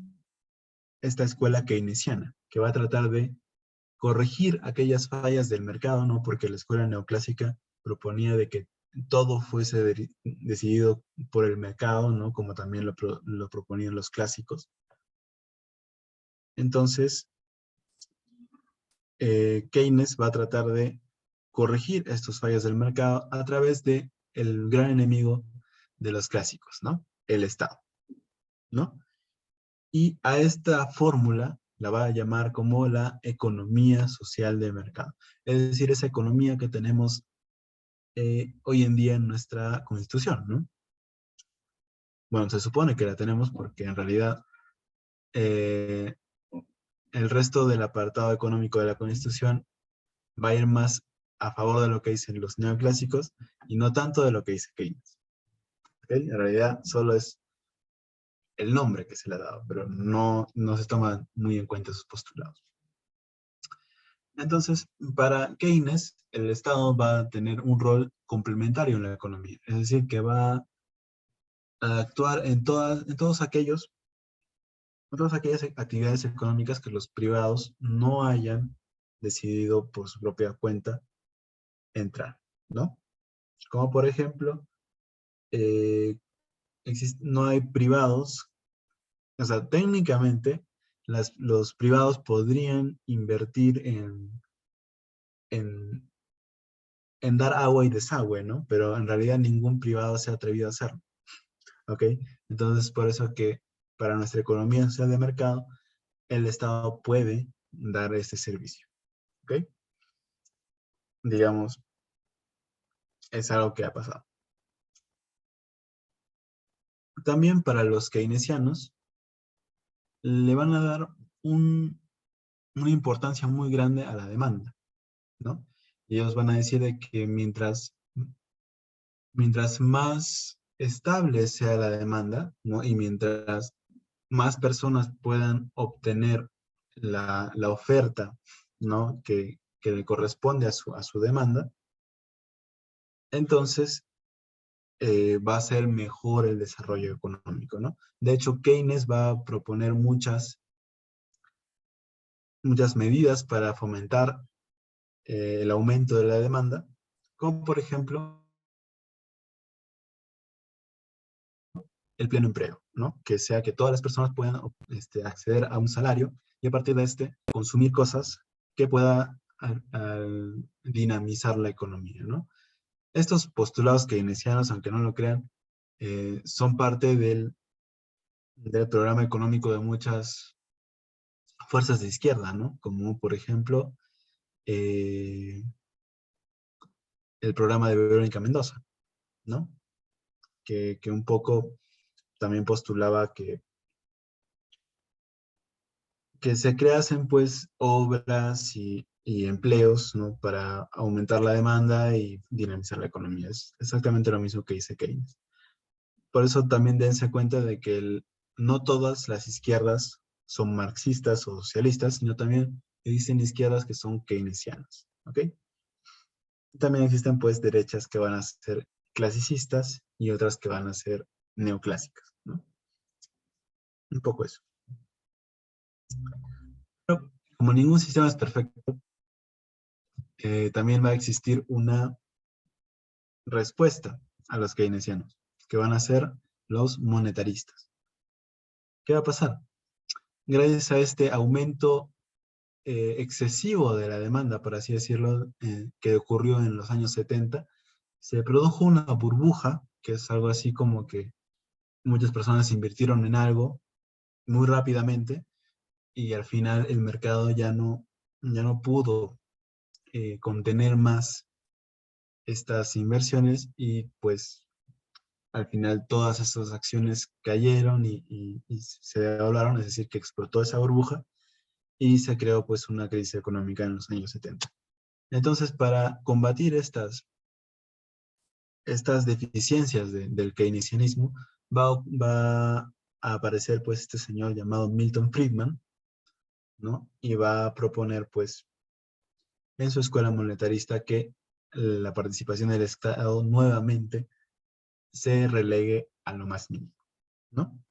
esta escuela keynesiana, que va a tratar de corregir aquellas fallas del mercado, ¿no? Porque la escuela neoclásica proponía de que todo fuese decidido por el mercado, ¿no? Como también lo proponían los clásicos. Entonces, Keynes va a tratar de corregir estos fallos del mercado a través de el gran enemigo de los clásicos, ¿no? El Estado, ¿no? Y a esta fórmula la va a llamar como la economía social de mercado. Es decir, esa economía que tenemos hoy en día en nuestra constitución, ¿no? Bueno, se supone que la tenemos porque en realidad eh, el resto del apartado económico de la constitución va a ir más a favor de lo que dicen los neoclásicos y no tanto de lo que dice Keynes. ¿Okay? En realidad solo es el nombre que se le ha dado, pero no se toman muy en cuenta sus postulados. Entonces, para Keynes, el Estado va a tener un rol complementario en la economía, es decir, que va a actuar en todas aquellas actividades económicas que los privados no hayan decidido por su propia cuenta entrar, ¿no? Como por ejemplo, eh, no hay privados, o sea, técnicamente los privados podrían invertir en, en dar agua y desagüe, ¿no? Pero en realidad ningún privado se ha atrevido a hacerlo, ¿ok? Entonces, por eso que para nuestra economía social de mercado, el Estado puede dar este servicio, ¿ok? Digamos, es algo que ha pasado. También para los keynesianos, le van a dar una importancia muy grande a la demanda, ¿no? Ellos van a decir de que mientras más estable sea la demanda, ¿no? Y mientras más personas puedan obtener la oferta, ¿no? Que le corresponde a su demanda, entonces va a ser mejor el desarrollo económico, ¿no? De hecho, Keynes va a proponer muchas medidas para fomentar el aumento de la demanda, como por ejemplo el pleno empleo, ¿no? Que sea que todas las personas puedan acceder a un salario y a partir de consumir cosas que pueda dinamizar la economía, ¿no? Estos postulados keynesianos, aunque no lo crean, son parte del programa económico de muchas fuerzas de izquierda, ¿no? Como por ejemplo eh, el programa de Verónica Mendoza, ¿no? Que un poco también postulaba que se creasen pues obras y empleos, ¿no? Para aumentar la demanda y dinamizar la economía. Es exactamente lo mismo que dice Keynes. Por eso también dense cuenta de que no todas las izquierdas son marxistas o socialistas, sino también existen izquierdas que son keynesianas, ¿ok? También existen pues derechas que van a ser clasicistas y otras que van a ser neoclásicas, ¿no? Un poco eso. Pero como ningún sistema es perfecto, también va a existir una respuesta a los keynesianos, que van a ser los monetaristas. ¿Qué va a pasar? Gracias a este aumento excesivo de la demanda, por así decirlo, que ocurrió en los años 70, se produjo una burbuja, que es algo así como que muchas personas invirtieron en algo muy rápidamente y al final el mercado ya no pudo contener más estas inversiones y pues al final todas esas acciones cayeron y se doblaron, es decir, que explotó esa burbuja y se creó pues una crisis económica en los años 70. Entonces, para combatir estas deficiencias del keynesianismo, va a aparecer pues este señor llamado Milton Friedman, ¿no? Y va a proponer pues en su escuela monetarista que la participación del Estado nuevamente se relegue a lo más mínimo, ¿no?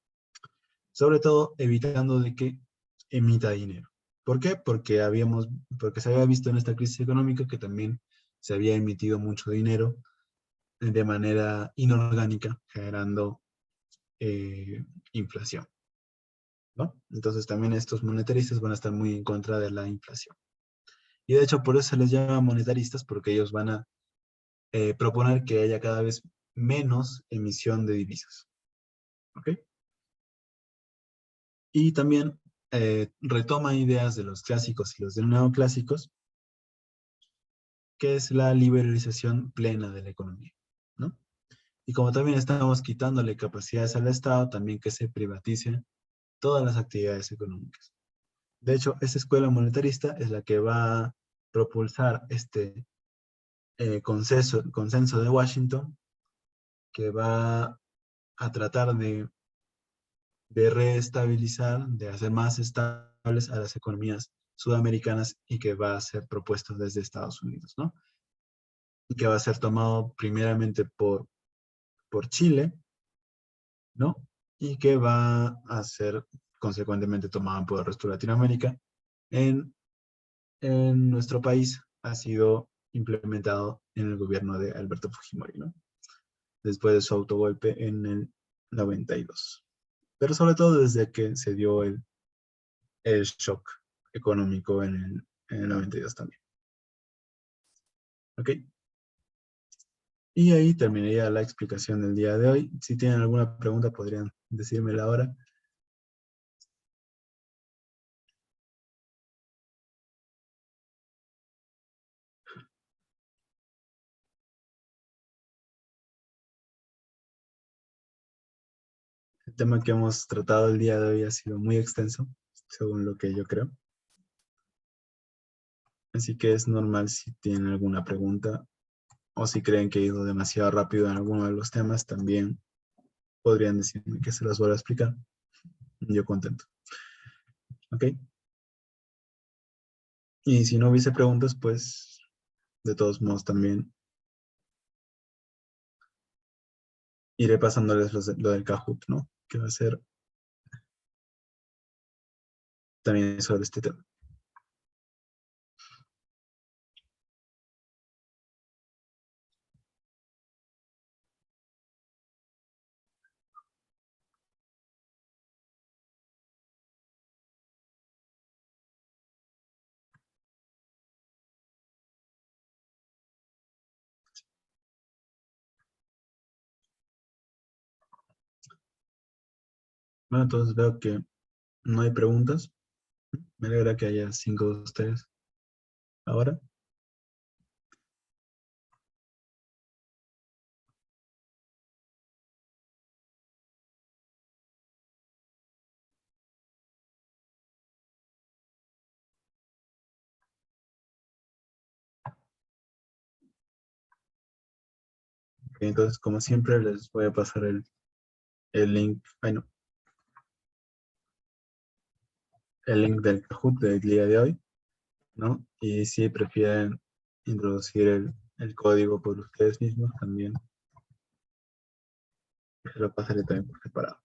Sobre todo evitando de que emita dinero. ¿Por qué? Porque se había visto en esta crisis económica que también se había emitido mucho dinero de manera inorgánica, generando inflación, ¿no? Entonces también estos monetaristas van a estar muy en contra de la inflación. Y de hecho por eso se les llama monetaristas, porque ellos van a proponer que haya cada vez menos emisión de divisas, ¿ok? Y también retoma ideas de los clásicos y los de neoclásicos, que es la liberalización plena de la economía, ¿no? Y como también estamos quitándole capacidades al Estado, también que se privaticen todas las actividades económicas. De hecho, esta escuela monetarista es la que va a propulsar este consenso de Washington, que va a tratar de reestabilizar, de hacer más estables a las economías sudamericanas y que va a ser propuesto desde Estados Unidos, ¿no? Y que va a ser tomado primeramente por Chile, ¿no? Y que va a ser consecuentemente tomado por el resto de Latinoamérica. En, en nuestro país ha sido implementado en el gobierno de Alberto Fujimori, ¿no? Después de su autogolpe en el 92. Pero sobre todo desde que se dio el shock económico en el 92 también. ¿Ok? Y ahí terminaría la explicación del día de hoy. Si tienen alguna pregunta, podrían decírmela ahora. El tema que hemos tratado el día de hoy ha sido muy extenso, según lo que yo creo. Así que es normal si tienen alguna pregunta o si creen que he ido demasiado rápido en alguno de los temas, también podrían decirme que se los vuelva a explicar. Yo contento. ¿Ok? Y si no hubiese preguntas, pues de todos modos también iré pasándoles lo del Kahoot, ¿no? Que va a ser también sobre este tema. Bueno, entonces veo que no hay preguntas. Me alegra que haya 5 de ustedes ahora. Ok, entonces, como siempre, les voy a pasar el link, bueno, el link del Kahoot del día de hoy, ¿no? Y si prefieren introducir el código por ustedes mismos también. Se lo pasaré también por separado.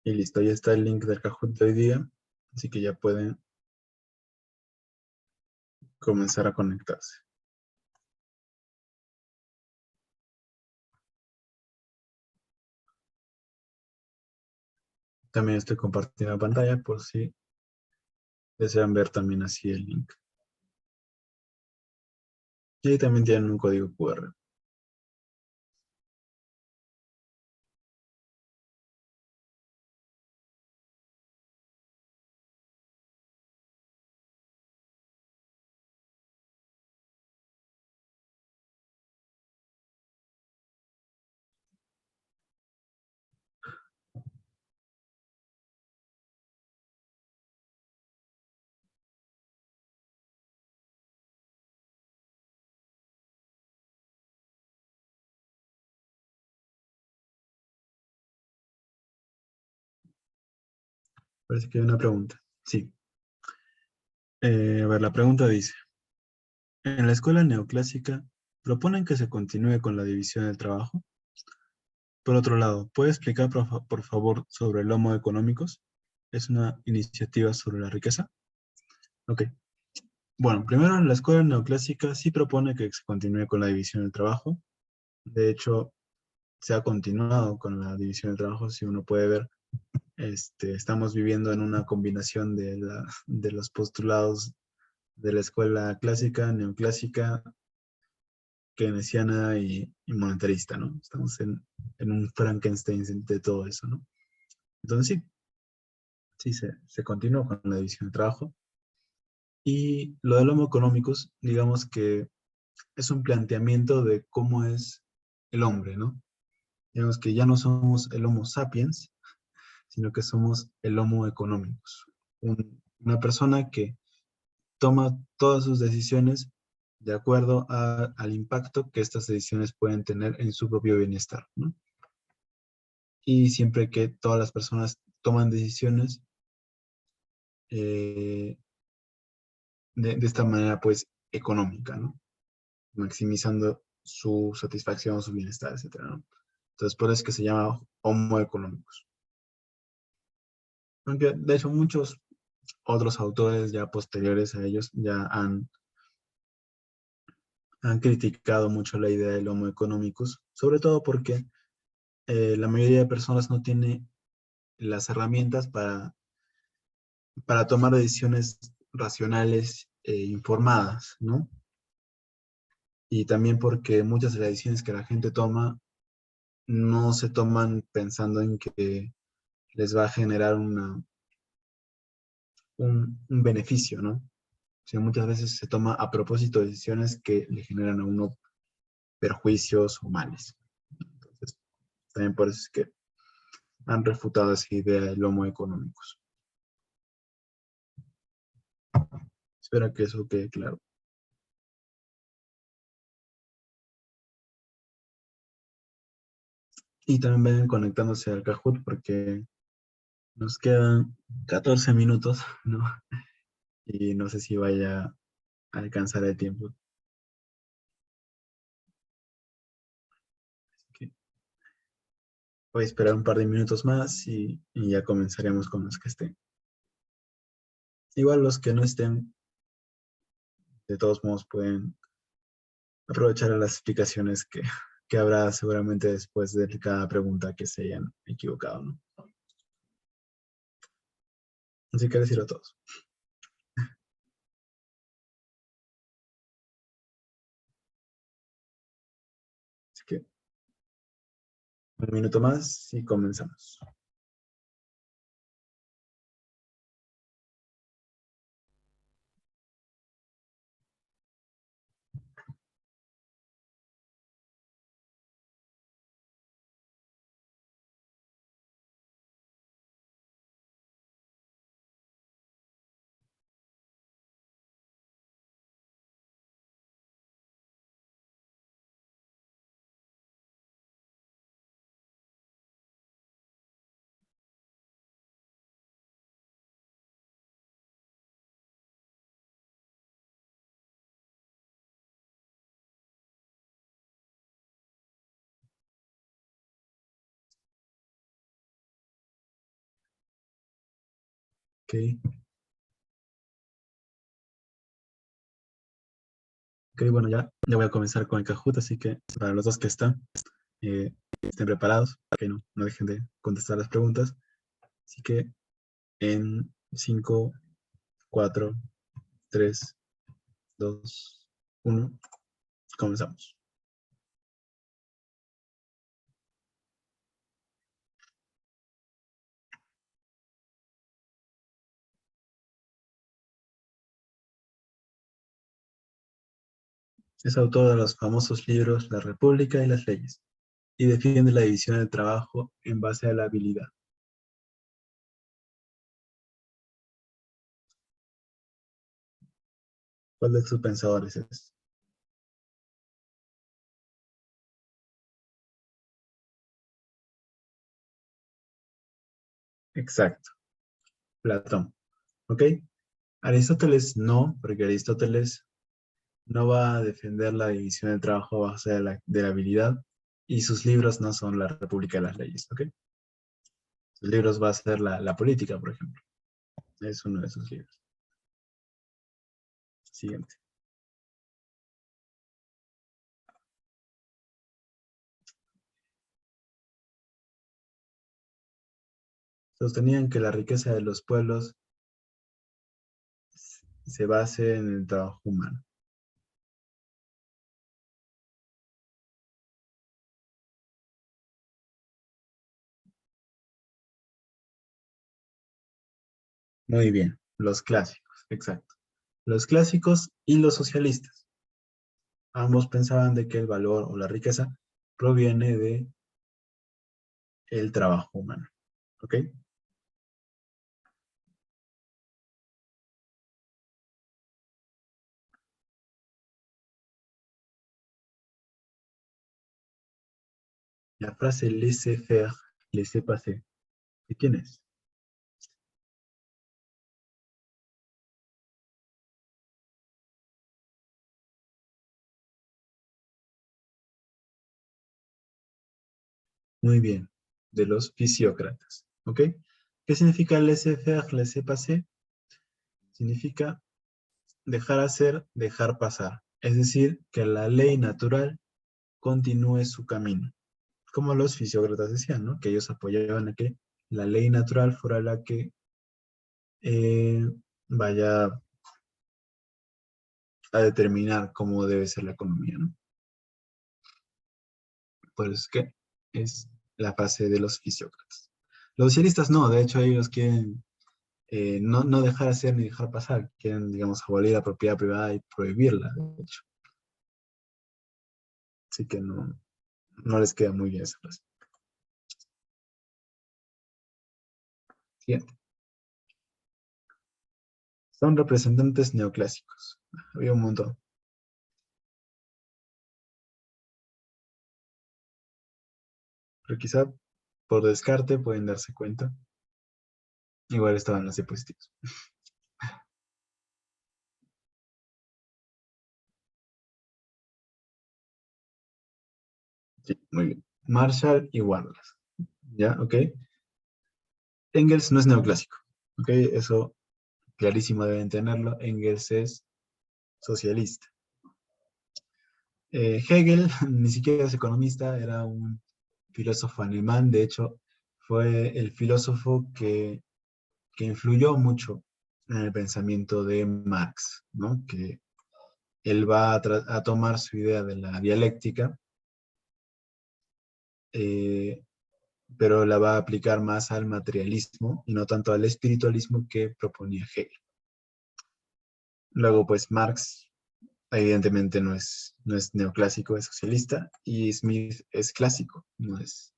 Y listo, ya está el link del Kahoot de hoy día, así que ya pueden comenzar a conectarse. También estoy compartiendo la pantalla por si desean ver también así el link. Y ahí también tienen un código QR. Parece que hay una pregunta. Sí. A ver, la pregunta dice, en la escuela neoclásica, ¿proponen que se continúe con la división del trabajo? Por otro lado, ¿puede explicar por favor sobre el Homo económicos? ¿Es una iniciativa sobre la riqueza? Ok. Bueno, primero, la escuela neoclásica sí propone que se continúe con la división del trabajo. De hecho, se ha continuado con la división del trabajo. Si uno puede ver, estamos viviendo en una combinación de los postulados de la escuela clásica, neoclásica, keynesiana y monetarista, ¿no? Estamos en un Frankenstein de todo eso, ¿no? Entonces sí, se continúa con la división del trabajo. Y lo del Homo económicos, digamos que es un planteamiento de cómo es el hombre, ¿no? Digamos que ya no somos el Homo sapiens, sino que somos el Homo económicos. Una persona que toma todas sus decisiones de acuerdo al impacto que estas decisiones pueden tener en su propio bienestar, ¿no? Y siempre que todas las personas toman decisiones eh, de esta manera, pues, económica, ¿no? Maximizando su satisfacción, su bienestar, etcétera, ¿no? Entonces, por eso es que se llama Homo económicos. Aunque, de hecho, muchos otros autores ya posteriores a ellos ya han criticado mucho la idea del Homo económicos, sobre todo porque la mayoría de personas no tiene las herramientas para tomar decisiones racionales e informadas, ¿no? Y también porque muchas de las decisiones que la gente toma no se toman pensando en que les va a generar un beneficio, ¿no? Sino muchas veces se toma a propósito decisiones que le generan a uno perjuicios o males. Entonces, también por eso es que han refutado esa idea del Homo económicos. Espero que eso quede claro. Y también vayan conectándose al Kahoot porque nos quedan 14 minutos, ¿no? Y no sé si vaya a alcanzar el tiempo. Así que voy a esperar un par de minutos más y ya comenzaremos con los que estén. Igual los que no estén, de todos modos pueden aprovechar las explicaciones que habrá seguramente después de cada pregunta que se hayan equivocado, ¿no? Así que decirlo a todos. Así que un minuto más y comenzamos. Ok, ok, bueno, ya voy a comenzar con el Kahoot, así que para los dos que están, estén preparados, que no dejen de contestar las preguntas. Así que en 5, 4, 3, 2, 1, comenzamos. Es autor de los famosos libros La República y las Leyes, y defiende la división del trabajo en base a la habilidad. ¿Cuál de sus pensadores es? Exacto, Platón. ¿Ok? Aristóteles no, porque Aristóteles no va a defender la división del trabajo a base de la habilidad, y sus libros no son La República de las Leyes. ¿Ok? Sus libros va a ser la política, por ejemplo. Es uno de sus libros. Siguiente. Sostenían que la riqueza de los pueblos se base en el trabajo humano. Muy bien, los clásicos, exacto. Los clásicos y los socialistas. Ambos pensaban de que el valor o la riqueza proviene de el trabajo humano. ¿Ok? La frase laissez-faire, laissez-passer. ¿De quién es? Muy bien, de los fisiócratas. ¿Ok? ¿Qué significa laissez-faire, laissez-passer? Significa dejar hacer, dejar pasar. Es decir, que la ley natural continúe su camino. Como los fisiócratas decían, ¿no? Que ellos apoyaban a que la ley natural fuera la que eh, vaya a determinar cómo debe ser la economía, ¿no? Por eso es que es la fase de los fisiócratas. Los socialistas no, de hecho ellos quieren no dejar hacer ni dejar pasar, quieren, digamos, abolir la propiedad privada y prohibirla, de hecho. Así que no les queda muy bien esa frase. Siguiente. Son representantes neoclásicos. Había un montón. Pero quizá por descarte pueden darse cuenta. Igual estaban las diapositivas. Sí, muy bien. Marshall y Wallace. ¿Ya? ¿Ok? Engels no es neoclásico. ¿Ok? Eso clarísimo deben tenerlo. Engels es socialista. Hegel ni siquiera es economista, era un filósofo alemán. De hecho, fue el filósofo que influyó mucho en el pensamiento de Marx, ¿no? Que él va a tomar su idea de la dialéctica, eh, pero la va a aplicar más al materialismo y no tanto al espiritualismo que proponía Hegel. Luego, pues Marx evidentemente no es neoclásico, es socialista, y Smith es clásico, no es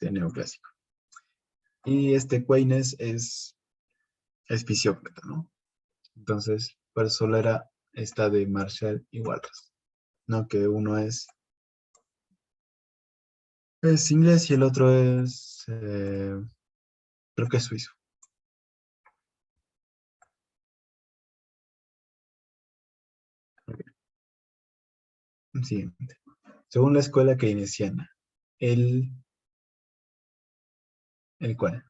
neoclásico. Y Keynes es fisiócrata, ¿no? Entonces, por eso solo era esta de Marshall y Wallace, ¿no? Que uno es inglés y el otro es, creo que es suizo. Ok, siguiente. Según la escuela keynesiana, ¿el cuál?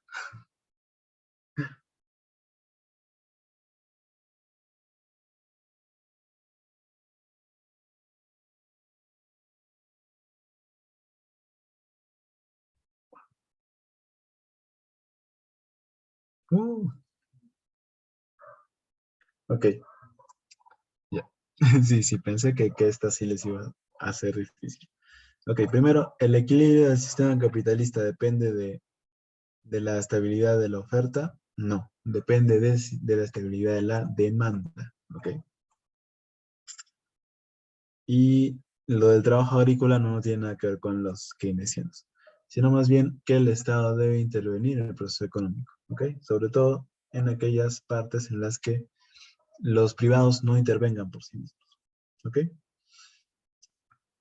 Uh, ok, ya. Sí, sí, pensé que esta sí les iba a hacer difícil. Ok, primero, el equilibrio del sistema capitalista depende de la estabilidad de la oferta. No, depende de la estabilidad de la demanda. Ok. Y lo del trabajo agrícola no tiene nada que ver con los keynesianos, sino más bien que el Estado debe intervenir en el proceso económico, ¿ok? Sobre todo en aquellas partes en las que los privados no intervengan por sí mismos, ¿ok?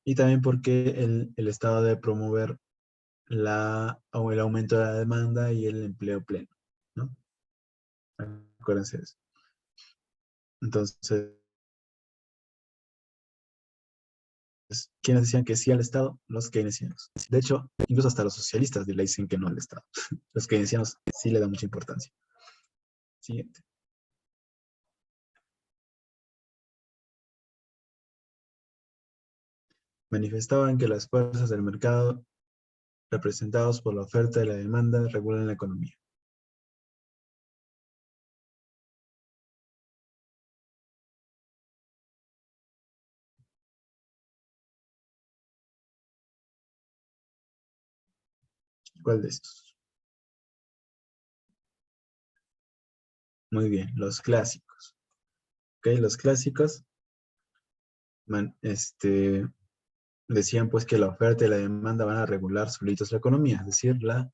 Y también porque el Estado debe promover o el aumento de la demanda y el empleo pleno, ¿no? Acuérdense de eso. Entonces, quienes decían que sí al Estado, los keynesianos. De hecho, incluso hasta los socialistas le dicen que no al Estado. Los keynesianos sí le dan mucha importancia. Siguiente. Manifestaban que las fuerzas del mercado, representados por la oferta y la demanda, regulan la economía. ¿Cuál de estos? Muy bien, los clásicos. ¿Ok? Los clásicos decían pues que la oferta y la demanda van a regular solitos la economía, es decir, la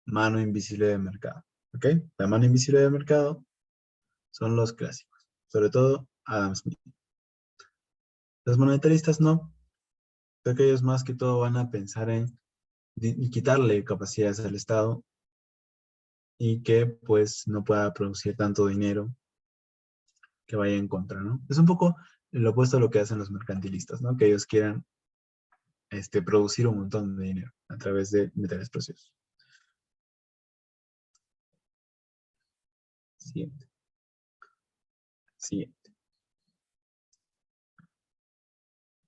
mano invisible del mercado. ¿Ok? La mano invisible del mercado son los clásicos, sobre todo Adam Smith. Los monetaristas no, creo que ellos más que todo van a pensar en quitarle capacidades al Estado y que pues no pueda producir tanto dinero que vaya en contra, ¿no? Es un poco lo opuesto a lo que hacen los mercantilistas, ¿no? Que ellos quieran producir un montón de dinero a través de metales preciosos. Siguiente, siguiente.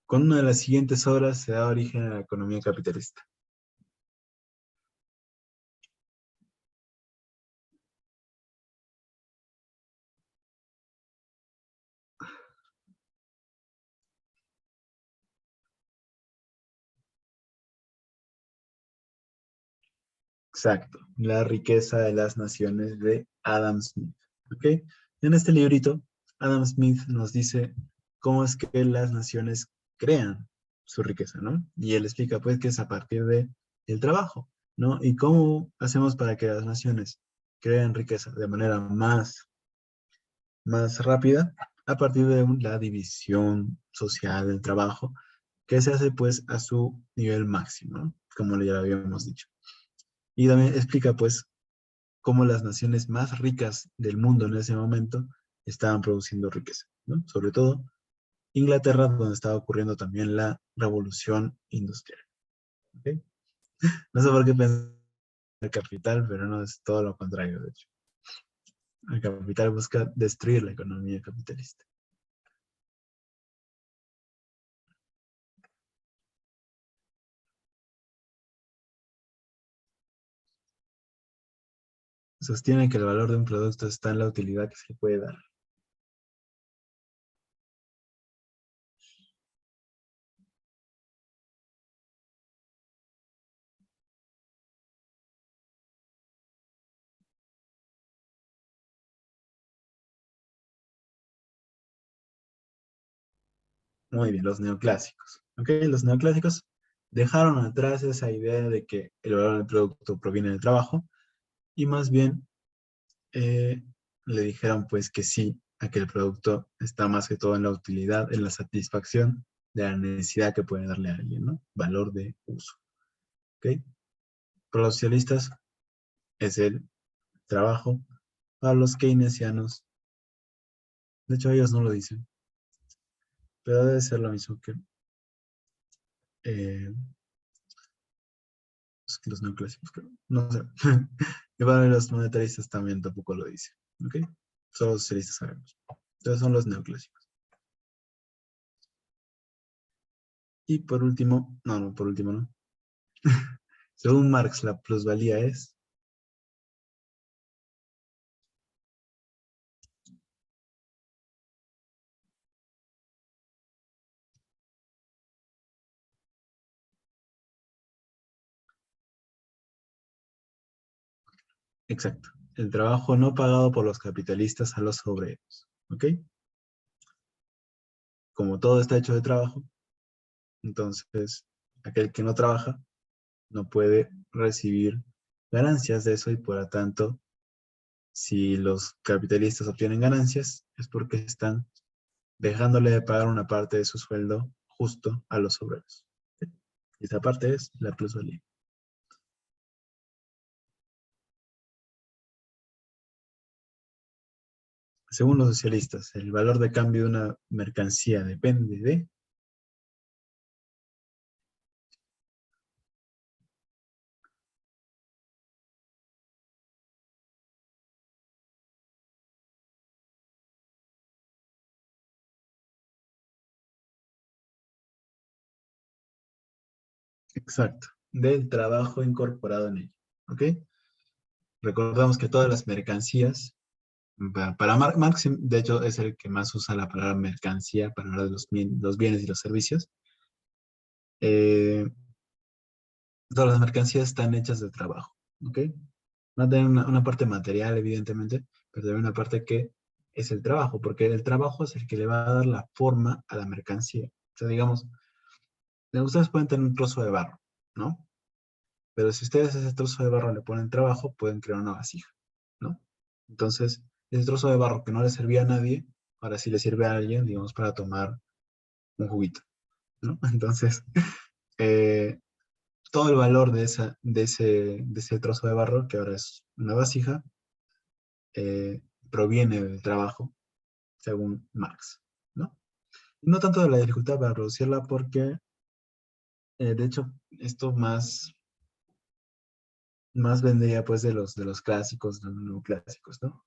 Con una de las siguientes obras se da origen a la economía capitalista. Exacto, la riqueza de las naciones de Adam Smith. ¿Ok? En este librito, Adam Smith nos dice cómo es que las naciones crean su riqueza, ¿no? Y él explica pues que es a partir de el trabajo, ¿no? Y cómo hacemos para que las naciones creen riqueza de manera más rápida a partir de la división social del trabajo que se hace pues a su nivel máximo, ¿no? Como ya lo habíamos dicho. Y también explica pues cómo las naciones más ricas del mundo en ese momento estaban produciendo riqueza, ¿no? Sobre todo Inglaterra, donde estaba ocurriendo también la revolución industrial. ¿Ok? No sé por qué pensar el capital, pero no es todo lo contrario, de hecho. El capital busca destruir la economía capitalista. Sostiene que el valor de un producto está en la utilidad que se le puede dar. Muy bien, los neoclásicos. ¿Ok? Los neoclásicos dejaron atrás esa idea de que el valor del producto proviene del trabajo y más bien eh, le dijeron pues que sí, a que el producto está más que todo en la utilidad, en la satisfacción de la necesidad que puede darle a alguien, ¿no? Valor de uso. ¿Ok? Para los socialistas es el trabajo. Para los keynesianos, de hecho ellos no lo dicen, pero debe ser lo mismo eh, que los neoclásicos, creo. No sé. Y para los monetaristas también tampoco lo dicen. ¿Ok? Solo los socialistas sabemos. Entonces son los neoclásicos. Y por último, no, por último no. Según Marx, la plusvalía es Exacto. El trabajo no pagado por los capitalistas a los obreros. ¿Ok? Como todo está hecho de trabajo, entonces aquel que no trabaja no puede recibir ganancias de eso y por lo tanto, si los capitalistas obtienen ganancias, es porque están dejándole de pagar una parte de su sueldo justo a los obreros. ¿Ok? Y esa parte es la plusvalía. Según los socialistas, el valor de cambio de una mercancía depende de... Exacto, del trabajo incorporado en ella. ¿Ok? Recordamos que todas las mercancías, para Marx, de hecho, es el que más usa la palabra mercancía para hablar de los bienes y los servicios. Eh, Todas las mercancías están hechas de trabajo. ¿Ok? Va a tener una parte material, evidentemente, pero también una parte que es el trabajo, porque el trabajo es el que le va a dar la forma a la mercancía. O sea, digamos, ustedes pueden tener un trozo de barro, ¿no? Pero si ustedes a ese trozo de barro le ponen trabajo, pueden crear una vasija, ¿no? Entonces, ese trozo de barro que no le servía a nadie, ahora sí le sirve a alguien, digamos, para tomar un juguito, ¿no? Entonces, eh, todo el valor de ese trozo de barro, que ahora es una vasija, eh, proviene del trabajo, según Marx, ¿no? No tanto de la dificultad para producirla, porque, de hecho, esto más vendría pues de los clásicos, de los neoclásicos, ¿no?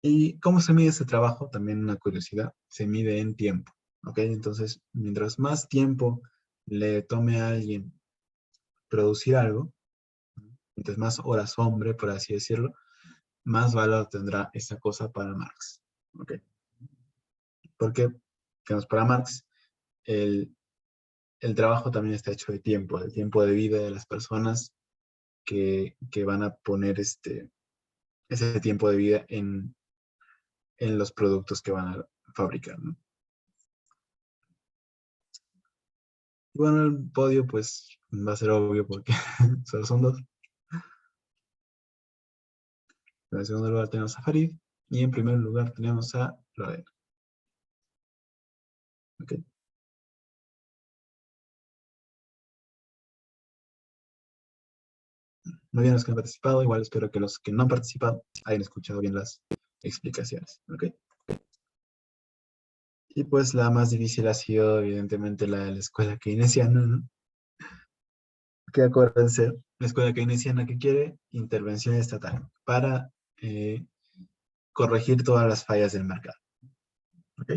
¿Y cómo se mide ese trabajo? También una curiosidad, se mide en tiempo, ¿ok? Entonces, mientras más tiempo le tome a alguien producir algo, mientras más horas hombre, por así decirlo, más valor tendrá esa cosa para Marx, ¿ok? Porque, digamos, para Marx, el, el trabajo también está hecho de tiempo, del tiempo de vida de las personas que van a poner ese tiempo de vida en los productos que van a fabricar, ¿no? Y bueno, el podio pues va a ser obvio porque solo son dos. En segundo lugar tenemos a Farid y en primer lugar tenemos a Lorena. ¿Ok? Muy bien los que han participado, igual espero que los que no han participado hayan escuchado bien las explicaciones. ¿Ok? Y pues la más difícil ha sido evidentemente la de la escuela keynesiana, ¿no? Que acuérdense, la escuela keynesiana que quiere intervención estatal para eh, corregir todas las fallas del mercado. ¿Ok?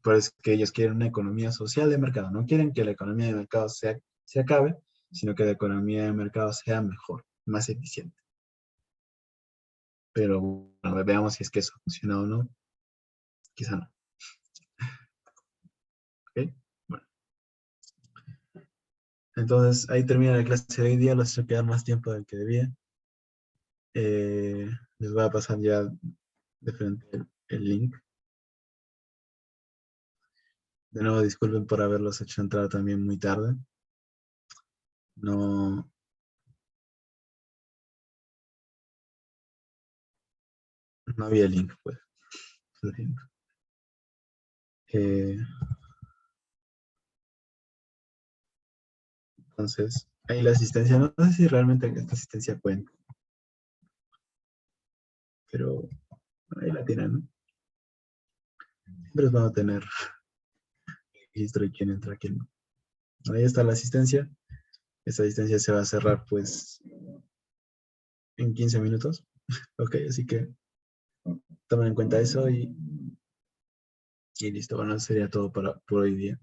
Por eso es que ellos quieren una economía social de mercado. No quieren que la economía de mercado se acabe, sino que la economía de mercado sea mejor, más eficiente. Pero bueno, veamos si es que eso funciona o no. Quizá no. ¿Ok? Bueno, entonces ahí termina la clase de hoy día. Les he quedar más tiempo del que debía. Eh, Les voy a pasar ya de frente el link. De nuevo, disculpen por haberlos hecho entrar también muy tarde. No, no había link, pues. Lo siento. Eh, entonces, ahí la asistencia, no sé si realmente esta asistencia cuenta, pero ahí la tienen, ¿no? Siempre les van a tener registro de quién entra, quién no. Ahí está la asistencia. Esta asistencia se va a cerrar, pues, en 15 minutos. Ok, así que tomen en cuenta eso y listo. Bueno, eso sería todo por hoy día.